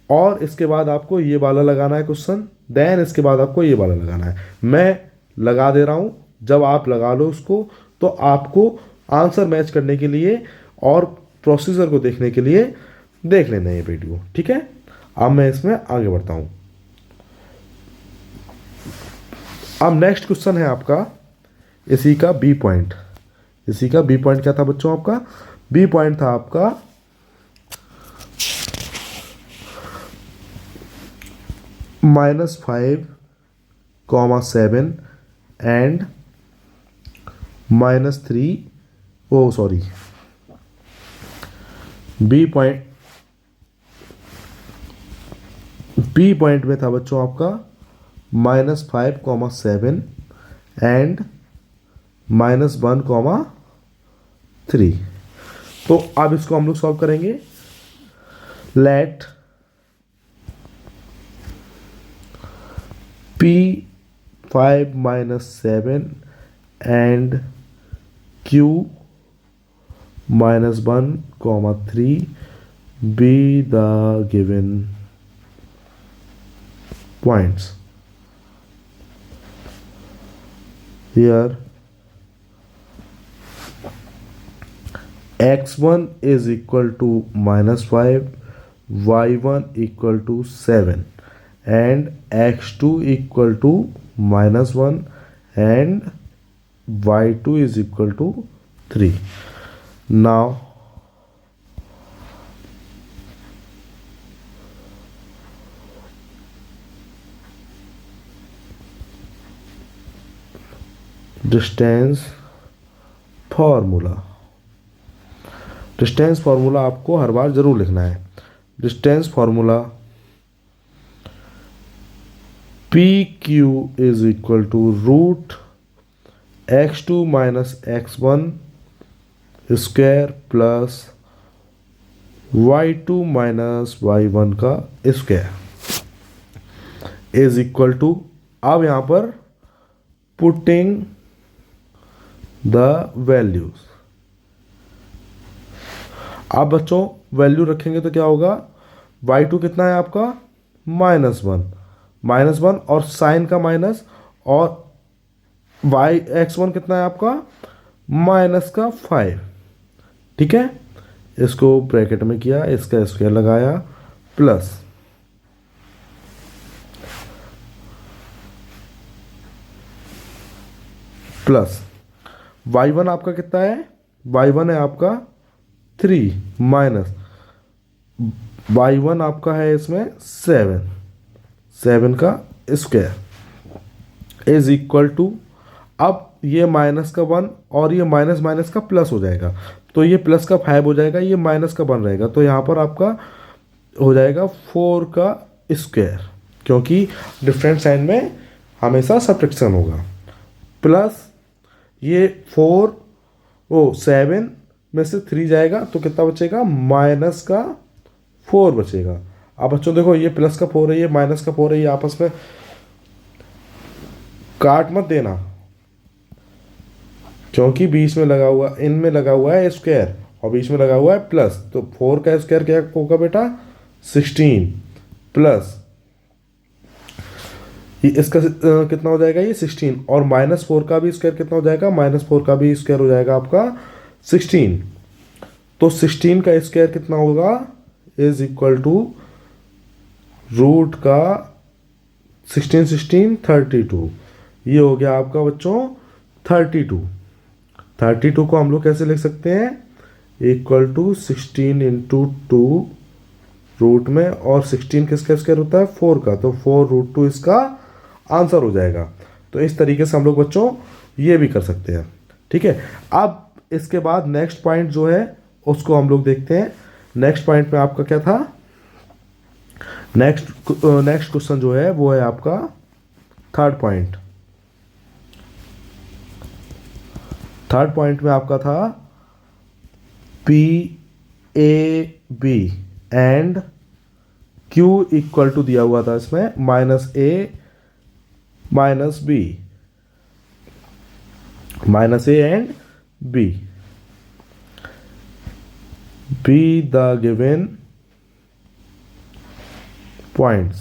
और इसके बाद आपको ये वाला लगाना है क्वेश्चन, देन इसके बाद आपको ये वाला लगाना है। मैं लगा दे रहा हूँ, जब आप लगा लो उसको तो आपको आंसर मैच करने के लिए और प्रोसीजर को देखने के लिए देख लेना ये वीडियो। ठीक है, अब मैं इसमें आगे बढ़ता हूँ। अब नेक्स्ट क्वेश्चन है आपका इसी का बी पॉइंट। इसी का बी पॉइंट क्या था बच्चों, आपका बी पॉइंट था आपका -5,7 and -3, oh sorry, B point में था बच्चों आपका -5,7 एंड -1,3। तो अब इसको हम लोग सॉल्व करेंगे। Let P5 -7 and Q -1,3 be the given points. Here x1 is equal to -5, y1 equal to 7 and x2 equal to -1 and y2 is equal to 3. Now distance formula आपको हर बार जरूर लिखना है। Distance formula PQ is equal to √x2 - x1 square plus y2 - y1 का square is equal to, अब यहां पर putting the values. आप बच्चों वैल्यू रखेंगे तो क्या होगा, y2 कितना है आपका -1 और साइन का माइनस, और x1 कितना है आपका -5। ठीक है, इसको ब्रैकेट में किया, इसका स्क्वायर लगाया, प्लस y1 आपका कितना है, y1 है आपका 3 माइनस y1 आपका है इसमें 7 का स्क्वायर इज इक्वल टू, अब ये माइनस का 1 और ये माइनस माइनस का प्लस हो जाएगा, तो ये प्लस का 5 हो जाएगा, ये माइनस का 1 रहेगा, तो यहाँ पर आपका हो जाएगा 4 का स्क्वायर, क्योंकि डिफरेंट साइन में हमेशा सब्ट्रैक्शन होगा, प्लस ये 7 में से 3 जाएगा तो कितना बचेगा, माइनस का 4 बचेगा। अब बच्चों देखो ये प्लस का 4 है, ये माइनस का 4 है, ये आपस में काट मत देना, क्योंकि बीच में लगा हुआ, इनमें लगा हुआ है स्क्वायर और बीच में लगा हुआ है प्लस, तो 4 का स्क्वायर क्या होगा बेटा 16, प्लस इसका कितना हो जाएगा ये 16, और -4 का भी स्क्वायर कितना हो जाएगा, -4 का भी स्क्वायर हो जाएगा आपका 16, तो 16 का स्क्वायर कितना होगा इज इक्वल टू रूट का 16 16 32, ये हो गया आपका बच्चों 32। 32 को हम लोग कैसे लिख सकते हैं, इक्वल टू 16 इंटू 2 रूट में, और 16 किसका स्क्वायर होता है 4 का, तो 4√2 इसका आंसर हो जाएगा। तो इस तरीके से हम लोग बच्चों ये भी कर सकते हैं। ठीक है, अब इसके बाद नेक्स्ट पॉइंट जो है उसको हम लोग देखते हैं। नेक्स्ट पॉइंट में आपका क्या था, नेक्स्ट क्वेश्चन जो है वो है आपका थर्ड पॉइंट। थर्ड पॉइंट में आपका था P A B and Q equal to दिया हुआ था इसमें -a -b, -a and b, be the given points।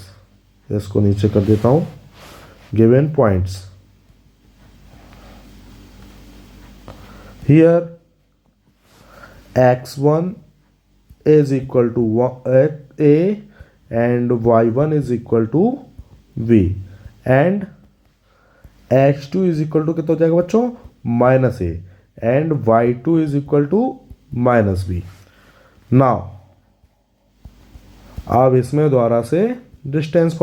इसको नीचे कर देता हूं, given points here x1 is equal to a and y1 is equal to b and x2 is equal to कितना हो जाएगा बच्चों -a and y2 is equal to -b। Now अब इसमें दोबारा से डिस्टेंस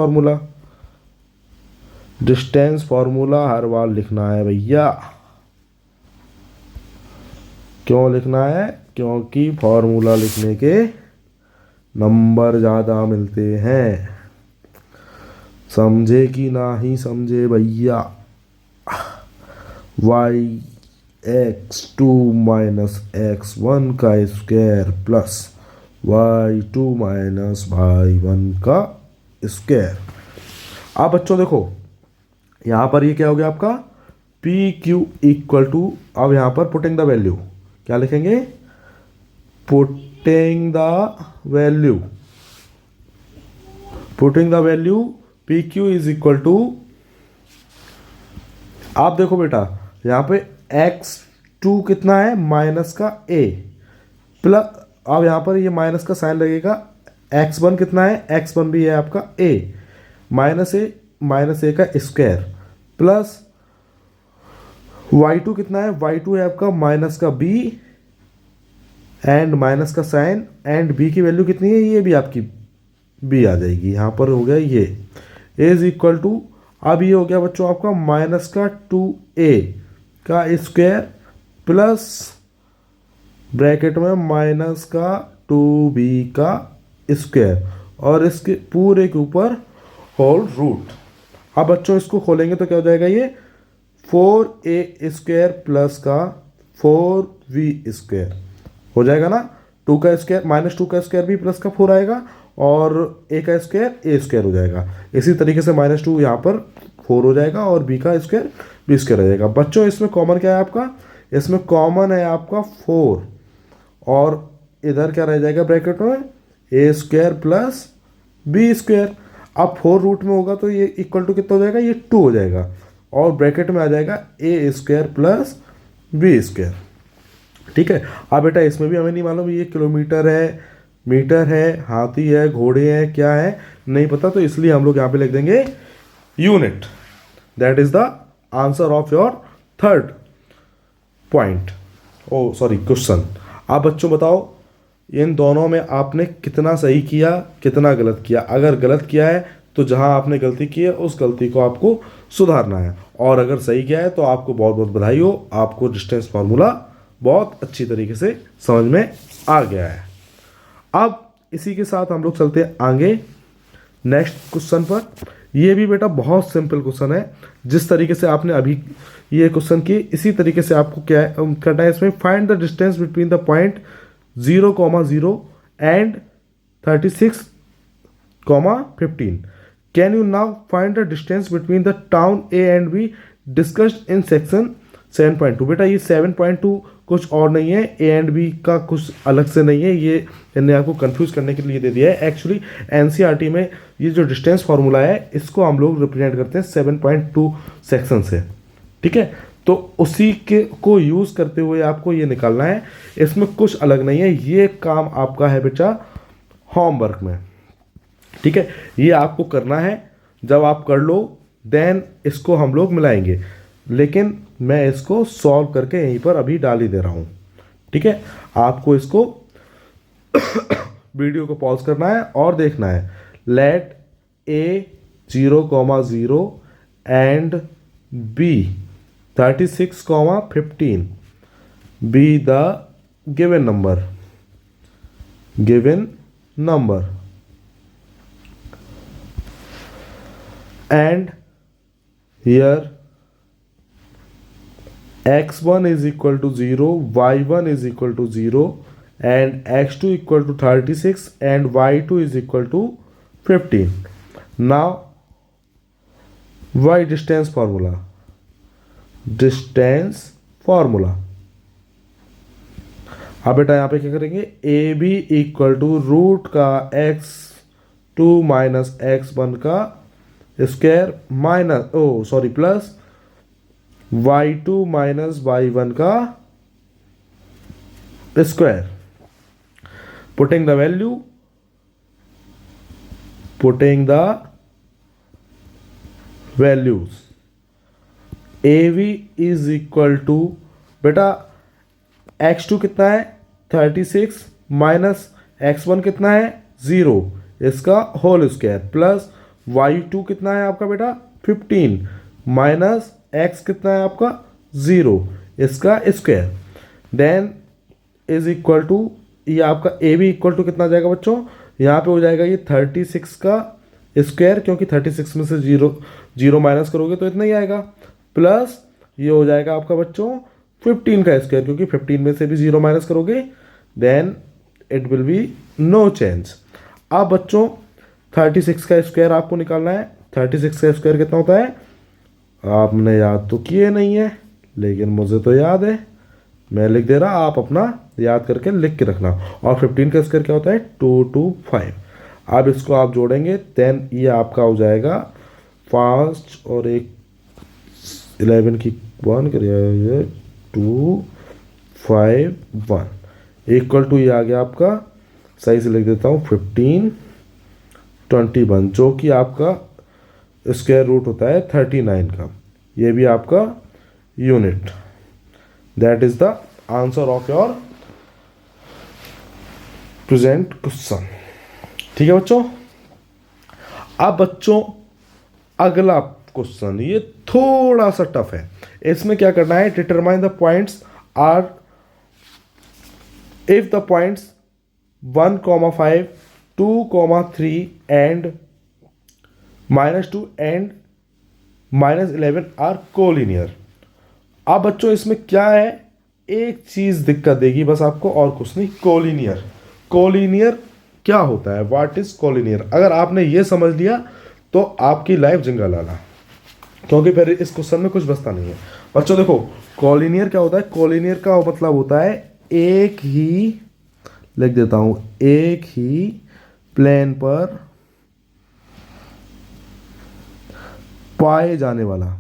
फार्मूला हर बार लिखना है भैया। क्यों लिखना है, क्योंकि फार्मूला लिखने के नंबर ज़्यादा मिलते हैं। समझे कि नहीं समझे भैया। y(x2 - x1) का स्क्वायर प्लस y2 - y1 का स्क्वायर। अब बच्चों देखो यहाँ पर ये क्या हो गया आपका पी क्यू इक्वल टू, अब यहाँ पर पुटिंग द वैल्यू क्या लिखेंगे, putting the value P Q is equal to, आप देखो बेटा यहाँ पे x2 कितना है माइनस का a प्लस, अब यहाँ पर ये माइनस का साइन लगेगा, x1 कितना है, x1 भी है आपका a -a का स्क्वायर प्लस y2 कितना है, y2 है आपका माइनस का b एंड माइनस का साइन एंड b की वैल्यू कितनी है, ये भी आपकी b आ जाएगी। यहाँ पर हो गया ये इज इक्वल टू, अब ये हो गया बच्चों आपका माइनस का 2a का स्क्वायर प्लस ब्रैकेट में माइनस का 2b का स्क्वायर और इसके पूरे के ऊपर होल रूट। अब बच्चों इसको खोलेंगे तो क्या हो जाएगा, ये 4a स्क्वायर प्लस का 4b स्क्वायर हो जाएगा ना, 2 का स्क्वायर -2 का स्क्वायर भी प्लस का 4 आएगा और a का स्क्वायर a स्क्वायर हो जाएगा। इसी तरीके से -2 यहाँ पर 4 हो जाएगा और b का स्क्वायर b स्क्वायर हो जाएगा। बच्चों इसमें कॉमन क्या है आपका, इसमें कॉमन है आपका 4 और इधर क्या रह जाएगा ब्रैकेट में a square plus b square. अब 4 रूट में होगा तो ये इक्वल टू कितना हो जाएगा, ये 2 हो जाएगा और ब्रैकेट में आ जाएगा a square plus b square. ठीक है, अब बेटा इसमें भी हमें नहीं मालूम ये किलोमीटर है, मीटर है, हाथी है, घोड़े हैं, क्या है नहीं पता, तो इसलिए हम लोग यहाँ पे लिख देंगे unit. That is the answer of your third point, oh sorry question. आप बच्चों बताओ इन दोनों में आपने कितना सही किया कितना गलत किया। अगर गलत किया है तो जहाँ आपने गलती की है उस गलती को आपको सुधारना है, और अगर सही किया है तो आपको बहुत बहुत बधाई हो, आपको डिस्टेंस फार्मूला बहुत अच्छी तरीके से समझ में आ गया है। अब इसी के साथ हम लोग चलते हैं आगे नेक्स्ट क्वेश्चन पर। ये भी बेटा बहुत सिंपल क्वेश्चन है, जिस तरीके से आपने अभी ये क्वेश्चन की इसी तरीके से आपको क्या करना है इसमें, find the distance between the point 0,0 and 36,15। Can you now find the distance between the town A and be discussed in section 7.2। बेटा ये 7.2 कुछ और नहीं है, ए एंड बी का कुछ अलग से नहीं है, ये इन्हें आपको कंफ्यूज करने के लिए दे दिया है। एक्चुअली एनसीईआरटी में ये जो डिस्टेंस फार्मूला है इसको हम लोग रिप्रेजेंट करते हैं 7.2 सेक्शन से। ठीक है, तो उसी के को यूज़ करते हुए आपको ये निकालना है, इसमें कुछ अलग नहीं है। ये काम आपका है बेटा होमवर्क में। ठीक है, ये आपको करना है। जब आप कर लो देन इसको हम लोग मिलाएंगे, लेकिन मैं इसको सॉल्व करके यहीं पर अभी डाल ही दे रहा हूँ। ठीक है, आपको इसको वीडियो को पॉज करना है और देखना है। Let A 0,0 and B 36,15 be the given number and here x1 is equal to 0, y1 is equal to 0 and x2 equal to 36 and y2 is equal to 15. Now y distance formula अब बेटा यहाँ पे क्या करेंगे, A B equal to root का x2 minus x1 का square plus y2 minus y1 का square. Putting the values A B is equal to, बेटा x2 कितना है 36 माइनस x1 कितना है 0, इसका होल स्क्वायर प्लस y2 कितना है आपका बेटा 15 माइनस x कितना है आपका 0, इसका square. Then is equal to, ये आपका ए बी इक्वल टू कितना जाएगा बच्चों, यहाँ पे हो जाएगा ये 36 का स्क्वायर, क्योंकि 36 में से 0 माइनस करोगे तो इतना ही आएगा, प्लस ये हो जाएगा आपका बच्चों 15 का स्क्वायर, क्योंकि 15 में से भी 0 माइनस करोगे then it will be no change. अब बच्चों 36 का स्क्वायर आपको निकालना है। 36 का स्क्वायर कितना होता है, आपने याद तो किए नहीं है लेकिन मुझे तो याद है, मैं लिख दे रहा, आप अपना याद करके लिख के रखना। और 15 का स्क्वायर क्या होता है 225। अब इसको आप जोड़ेंगे देन ये आपका हो जाएगा 5 और 11 की 1 करिए 2 5 1 इक्वल टू, ये आ गया आपका, सही से लिख देता हूँ 15 21, जो कि आपका स्क्वायर रूट होता है 39 का। ये भी आपका unit. That is the answer of your present question. ठीक है बच्चों। अब बच्चों अगला क्वेश्चन ये थोड़ा सा टफ है। इसमें क्या करना है, determine the points are if the points 1,5 2,3 and -2 and -11 are collinear. अब बच्चों इसमें क्या है, एक चीज दिक्कत देगी बस आपको और कुछ नहीं, कोलिनियर क्या होता है, व्हाट इज कोलिनियर। अगर आपने ये समझ लिया तो आपकी लाइफ जिंगल लाला, क्योंकि फिर इस क्वेश्चन में कुछ बचता नहीं है। बच्चों देखो कोलिनियर क्या होता है, कोलिनियर का मतलब होता है एक ही, लिख देता हूं, एक ही प्लेन पर पाए जाने वाला।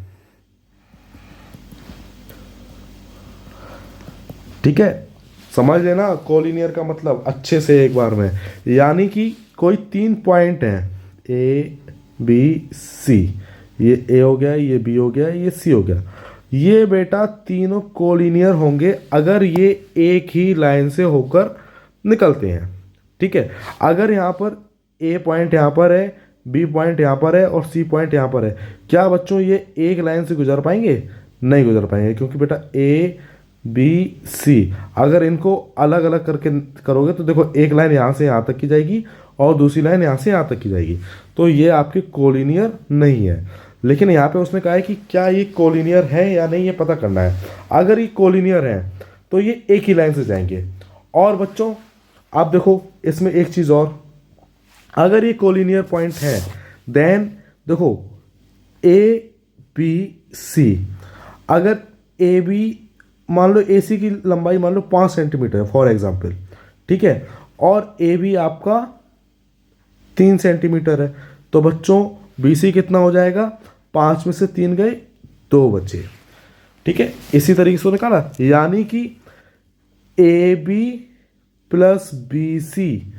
ठीक है, समझ लेना कोलिनियर का मतलब अच्छे से एक बार में, यानी कि कोई 3 पॉइंट हैं ए बी सी, ये ए हो गया, ये बी हो गया, ये सी हो गया। ये बेटा तीनों कोलिनियर होंगे अगर ये एक ही लाइन से होकर निकलते हैं। ठीक है, अगर यहाँ पर ए पॉइंट यहाँ पर है, बी पॉइंट यहाँ पर है और सी पॉइंट यहाँ पर है, क्या बच्चों ये एक लाइन से गुजर पाएंगे? नहीं गुजर पाएंगे, क्योंकि बेटा ए बी सी अगर इनको अलग अलग करके करोगे तो देखो एक लाइन यहाँ से यहाँ तक की जाएगी और दूसरी लाइन यहाँ से यहाँ तक की जाएगी, तो ये आपके कोलिनियर नहीं है। लेकिन यहाँ पे उसने कहा है कि क्या ये कोलिनियर है या नहीं, ये पता करना है। अगर ये कोलिनियर है तो ये एक ही लाइन से जाएंगे। और बच्चों आप देखो इसमें एक चीज़ और, अगर ये कोलिनियर पॉइंट है देन देखो ए बी सी, अगर ए बी मान लो ए सी की लंबाई मान लो 5 सेंटीमीटर है फॉर एग्जाम्पल, ठीक है, और ए बी आपका 3 सेंटीमीटर है, तो बच्चों बी सी कितना हो जाएगा, 5 में से 3 गए 2 बचे। ठीक है, इसी तरीके से निकाला, यानी कि A B plus B C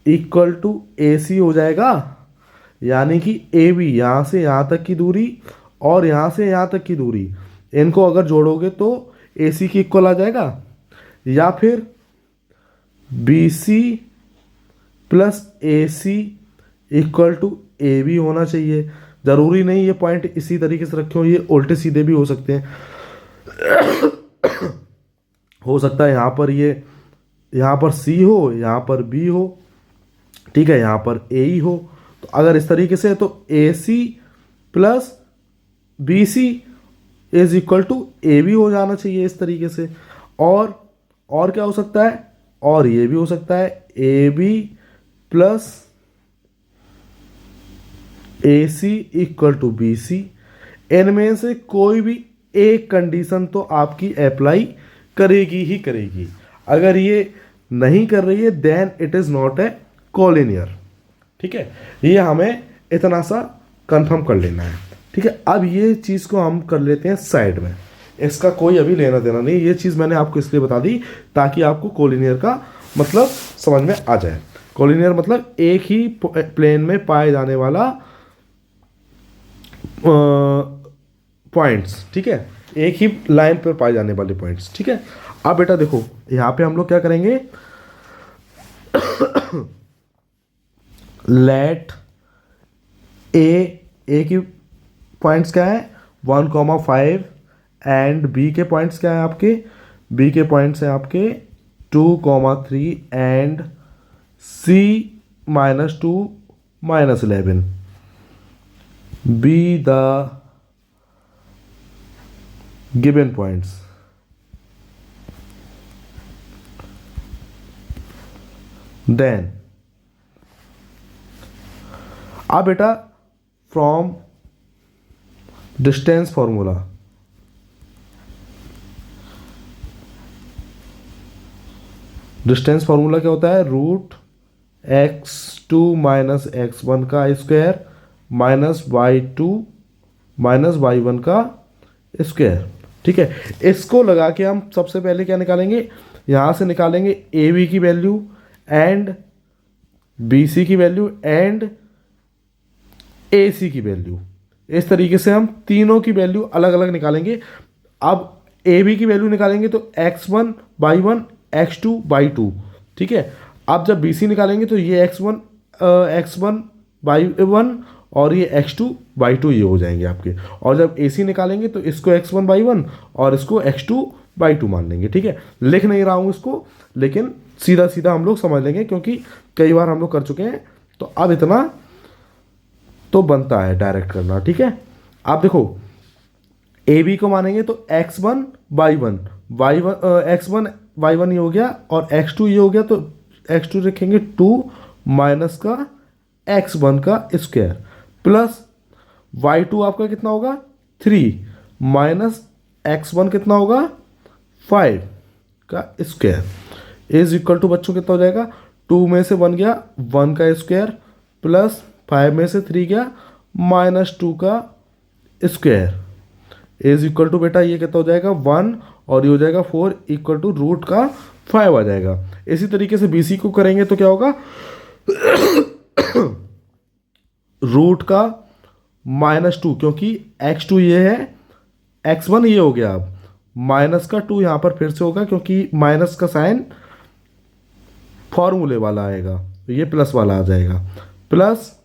equal to A C हो जाएगा यानी कि ए बी, यहाँ से यहाँ तक की दूरी और यहाँ से यहाँ तक की दूरी, इनको अगर जोड़ोगे तो ए सी की इक्वल आ जाएगा, या फिर B C plus A C equal to A B होना चाहिए। ज़रूरी नहीं ये पॉइंट इसी तरीके से रखे हो, ये उल्टे सीधे भी हो सकते हैं। हो सकता है यहाँ पर ये, यहाँ पर सी हो, यहाँ पर बी हो, ठीक है, यहाँ पर ए ही हो। तो अगर इस तरीके से है तो A C plus B C is equal to A B हो जाना चाहिए इस तरीके से। और क्या हो सकता है, और ये भी हो सकता है A B plus A C equal to B C. इनमें से कोई भी एक कंडीशन तो आपकी अप्लाई करेगी ही करेगी। अगर ये नहीं कर रही है then it is not a collinear. ठीक है, ये हमें इतना सा कंफर्म कर लेना है। ठीक है, अब ये चीज़ को हम कर लेते हैं साइड में, इसका कोई अभी लेना देना नहीं। ये चीज़ मैंने आपको इसलिए बता दी ताकि आपको कोलिनियर का मतलब समझ में आ जाए। कोलिनियर मतलब एक ही प्लेन में पाए जाने वाला पॉइंट्स। ठीक है, एक ही लाइन पर पाए जाने वाले पॉइंट्स। ठीक है, अब बेटा देखो यहाँ पे हम लोग क्या करेंगे, लेट ए की पॉइंट्स क्या है 1,5 एंड बी के पॉइंट्स क्या है आपके, बी के पॉइंट्स हैं आपके 2,3 and C -2 -11 be the given points. Then अब बेटा from distance formula, distance formula क्या होता है, √x2 - x1 का स्क्वायर -y2 - y1 का स्क्वायर। ठीक है, इसको लगा के हम सबसे पहले क्या निकालेंगे, यहाँ से निकालेंगे ए बी की वैल्यू एंड बी सी की वैल्यू एंड ए सी की वैल्यू। इस तरीके से हम तीनों की वैल्यू अलग अलग निकालेंगे। अब ए बी की वैल्यू निकालेंगे तो x1 y1 x2 y2। ठीक है, अब जब बी सी निकालेंगे तो ये x1 y1 और ये x2 y2 ये हो जाएंगे आपके। और जब ए सी निकालेंगे तो इसको x1 y1 और इसको x2 y2 मान लेंगे। ठीक है, लिख नहीं रहा हूँ इसको, लेकिन सीधा सीधा हम लोग समझ लेंगे क्योंकि कई बार हम लोग कर चुके हैं। तो अब इतना तो बनता है डायरेक्ट करना। ठीक है, आप देखो ए बी को मानेंगे तो x1 y1 x1 y1 ये हो गया और x2 ये हो गया, तो x2 रखेंगे 2 माइनस का x1 का स्क्वायर प्लस y2 आपका कितना होगा 3 माइनस x1 कितना होगा 5 का स्क्वायर इज इक्वल टू बच्चों कितना हो जाएगा, 2 में से 1 गया 1 का स्क्वायर प्लस 5 में से 3 गया -2 का स्क्वायर इज इक्वल टू बेटा ये कितना हो जाएगा 1 और ये हो जाएगा 4 इक्वल टू √5 आ जाएगा। इसी तरीके से बी सी को करेंगे तो क्या होगा रूट का -2, क्योंकि x2 ये है x1 ये हो गया, अब माइनस का 2 यहाँ पर फिर से होगा क्योंकि माइनस का साइन फॉर्मूले वाला आएगा तो ये प्लस वाला आ जाएगा, प्लस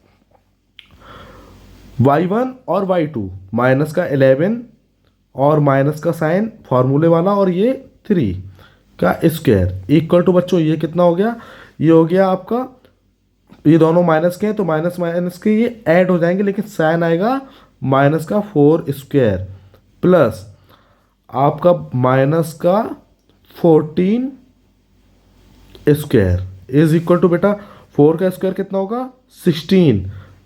y1 और y2 माइनस का 11 और माइनस का साइन फॉर्मूले वाला और ये 3 का स्क्वायर इक्वल टू बच्चों ये कितना हो गया, ये हो गया आपका, ये दोनों माइनस के हैं तो माइनस माइनस के ये ऐड हो जाएंगे लेकिन साइन आएगा माइनस का 4 स्क्वायर प्लस आपका माइनस का 14 स्क्वायर इज इक्वल टू बेटा 4 का स्क्वायर कितना होगा 16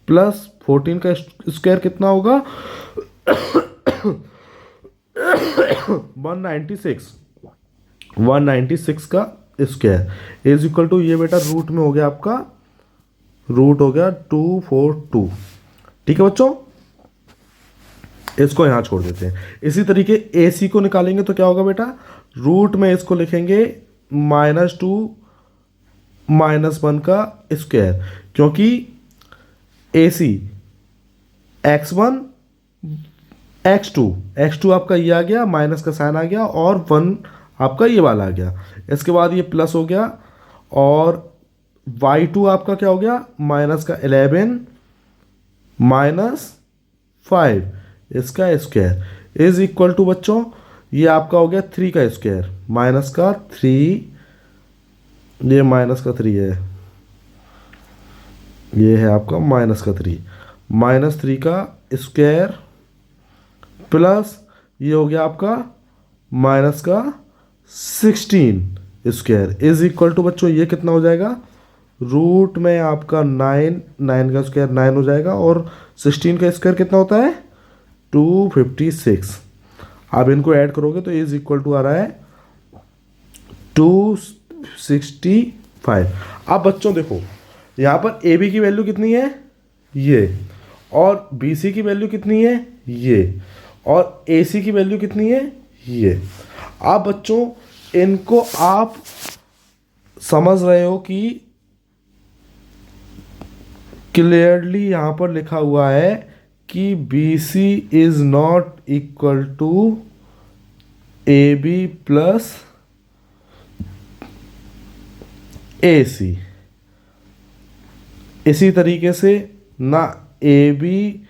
प्लस 14 का स्क्वायर कितना होगा 196 का स्क्वायर इज इक्वल टू ये बेटा रूट में हो गया आपका, रूट हो गया 242। ठीक है बच्चों, इसको यहाँ छोड़ देते हैं। इसी तरीके ए सी को निकालेंगे तो क्या होगा बेटा, रूट में इसको लिखेंगे -2 -1 का स्क्वायर, क्योंकि AC x1 x2 आपका ये आ गया, माइनस का साइन आ गया, और 1 आपका ये वाला आ गया। इसके बाद ये प्लस हो गया, और y2 आपका क्या हो गया, माइनस का 11 माइनस 5 इसका स्क्वायर इज इक्वल टू बच्चों ये आपका हो गया 3 का स्क्वायर माइनस का 3, ये माइनस का 3 है, ये है आपका माइनस का 3, माइनस 3 का स्क्वायर प्लस ये हो गया आपका माइनस का 16 स्क्वायर इज इक्वल टू बच्चों ये कितना हो जाएगा, रूट में आपका 9 का स्क्वायर 9 हो जाएगा, और 16 का स्क्वायर कितना होता है 256। आप इनको ऐड करोगे तो इज इक्वल टू आ रहा है 265। अब बच्चों देखो यहाँ पर ए बी की वैल्यू कितनी है ये, और बी सी की वैल्यू कितनी है ये, और ए सी की वैल्यू कितनी है ये। अब बच्चों इनको आप समझ रहे हो कि क्लियरली यहाँ पर लिखा हुआ है कि B C is not equal to A B plus A C. इसी तरीके से ना A B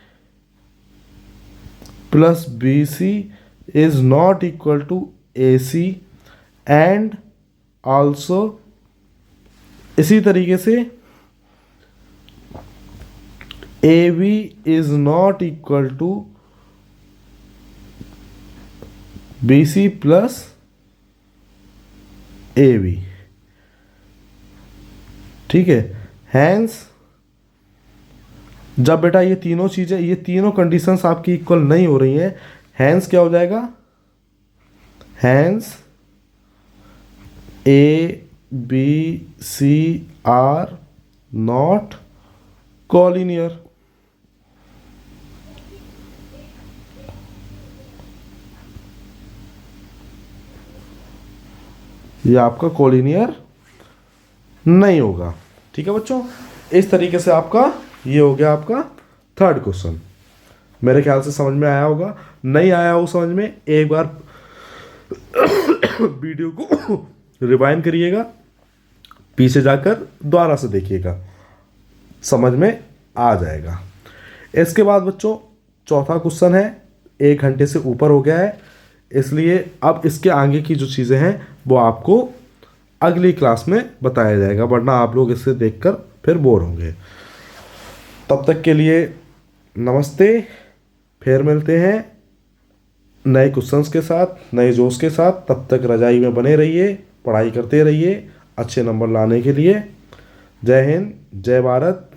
plus B C is not equal to A C, and also इसी तरीके से A B is not equal to B C plus A B. ठीक है, hence जब बेटा ये तीनों चीज़ें, ये तीनों कंडीशंस आपकी इक्वल नहीं हो रही हैं, हैंस क्या हो जाएगा, hence A B C are not collinear. ये आपका कॉलिनियर नहीं होगा। ठीक है बच्चों, इस तरीके से आपका ये हो गया आपका थर्ड क्वेश्चन। मेरे ख्याल से समझ में आया होगा, नहीं आया हो समझ में एक बार वीडियो को रिवाइंड करिएगा, पीछे जाकर दोबारा से देखिएगा, समझ में आ जाएगा। इसके बाद बच्चों चौथा क्वेश्चन है, 1 घंटे से ऊपर हो गया है, इसलिए अब इसके आगे की जो चीज़ें हैं वो आपको अगली क्लास में बताया जाएगा, वरना आप लोग इसे देखकर फिर बोर होंगे। तब तक के लिए नमस्ते, फिर मिलते हैं नए क्वेश्चंस के साथ, नए जोश के साथ। तब तक रजाई में बने रहिए, पढ़ाई करते रहिए अच्छे नंबर लाने के लिए। जय हिंद, जय भारत,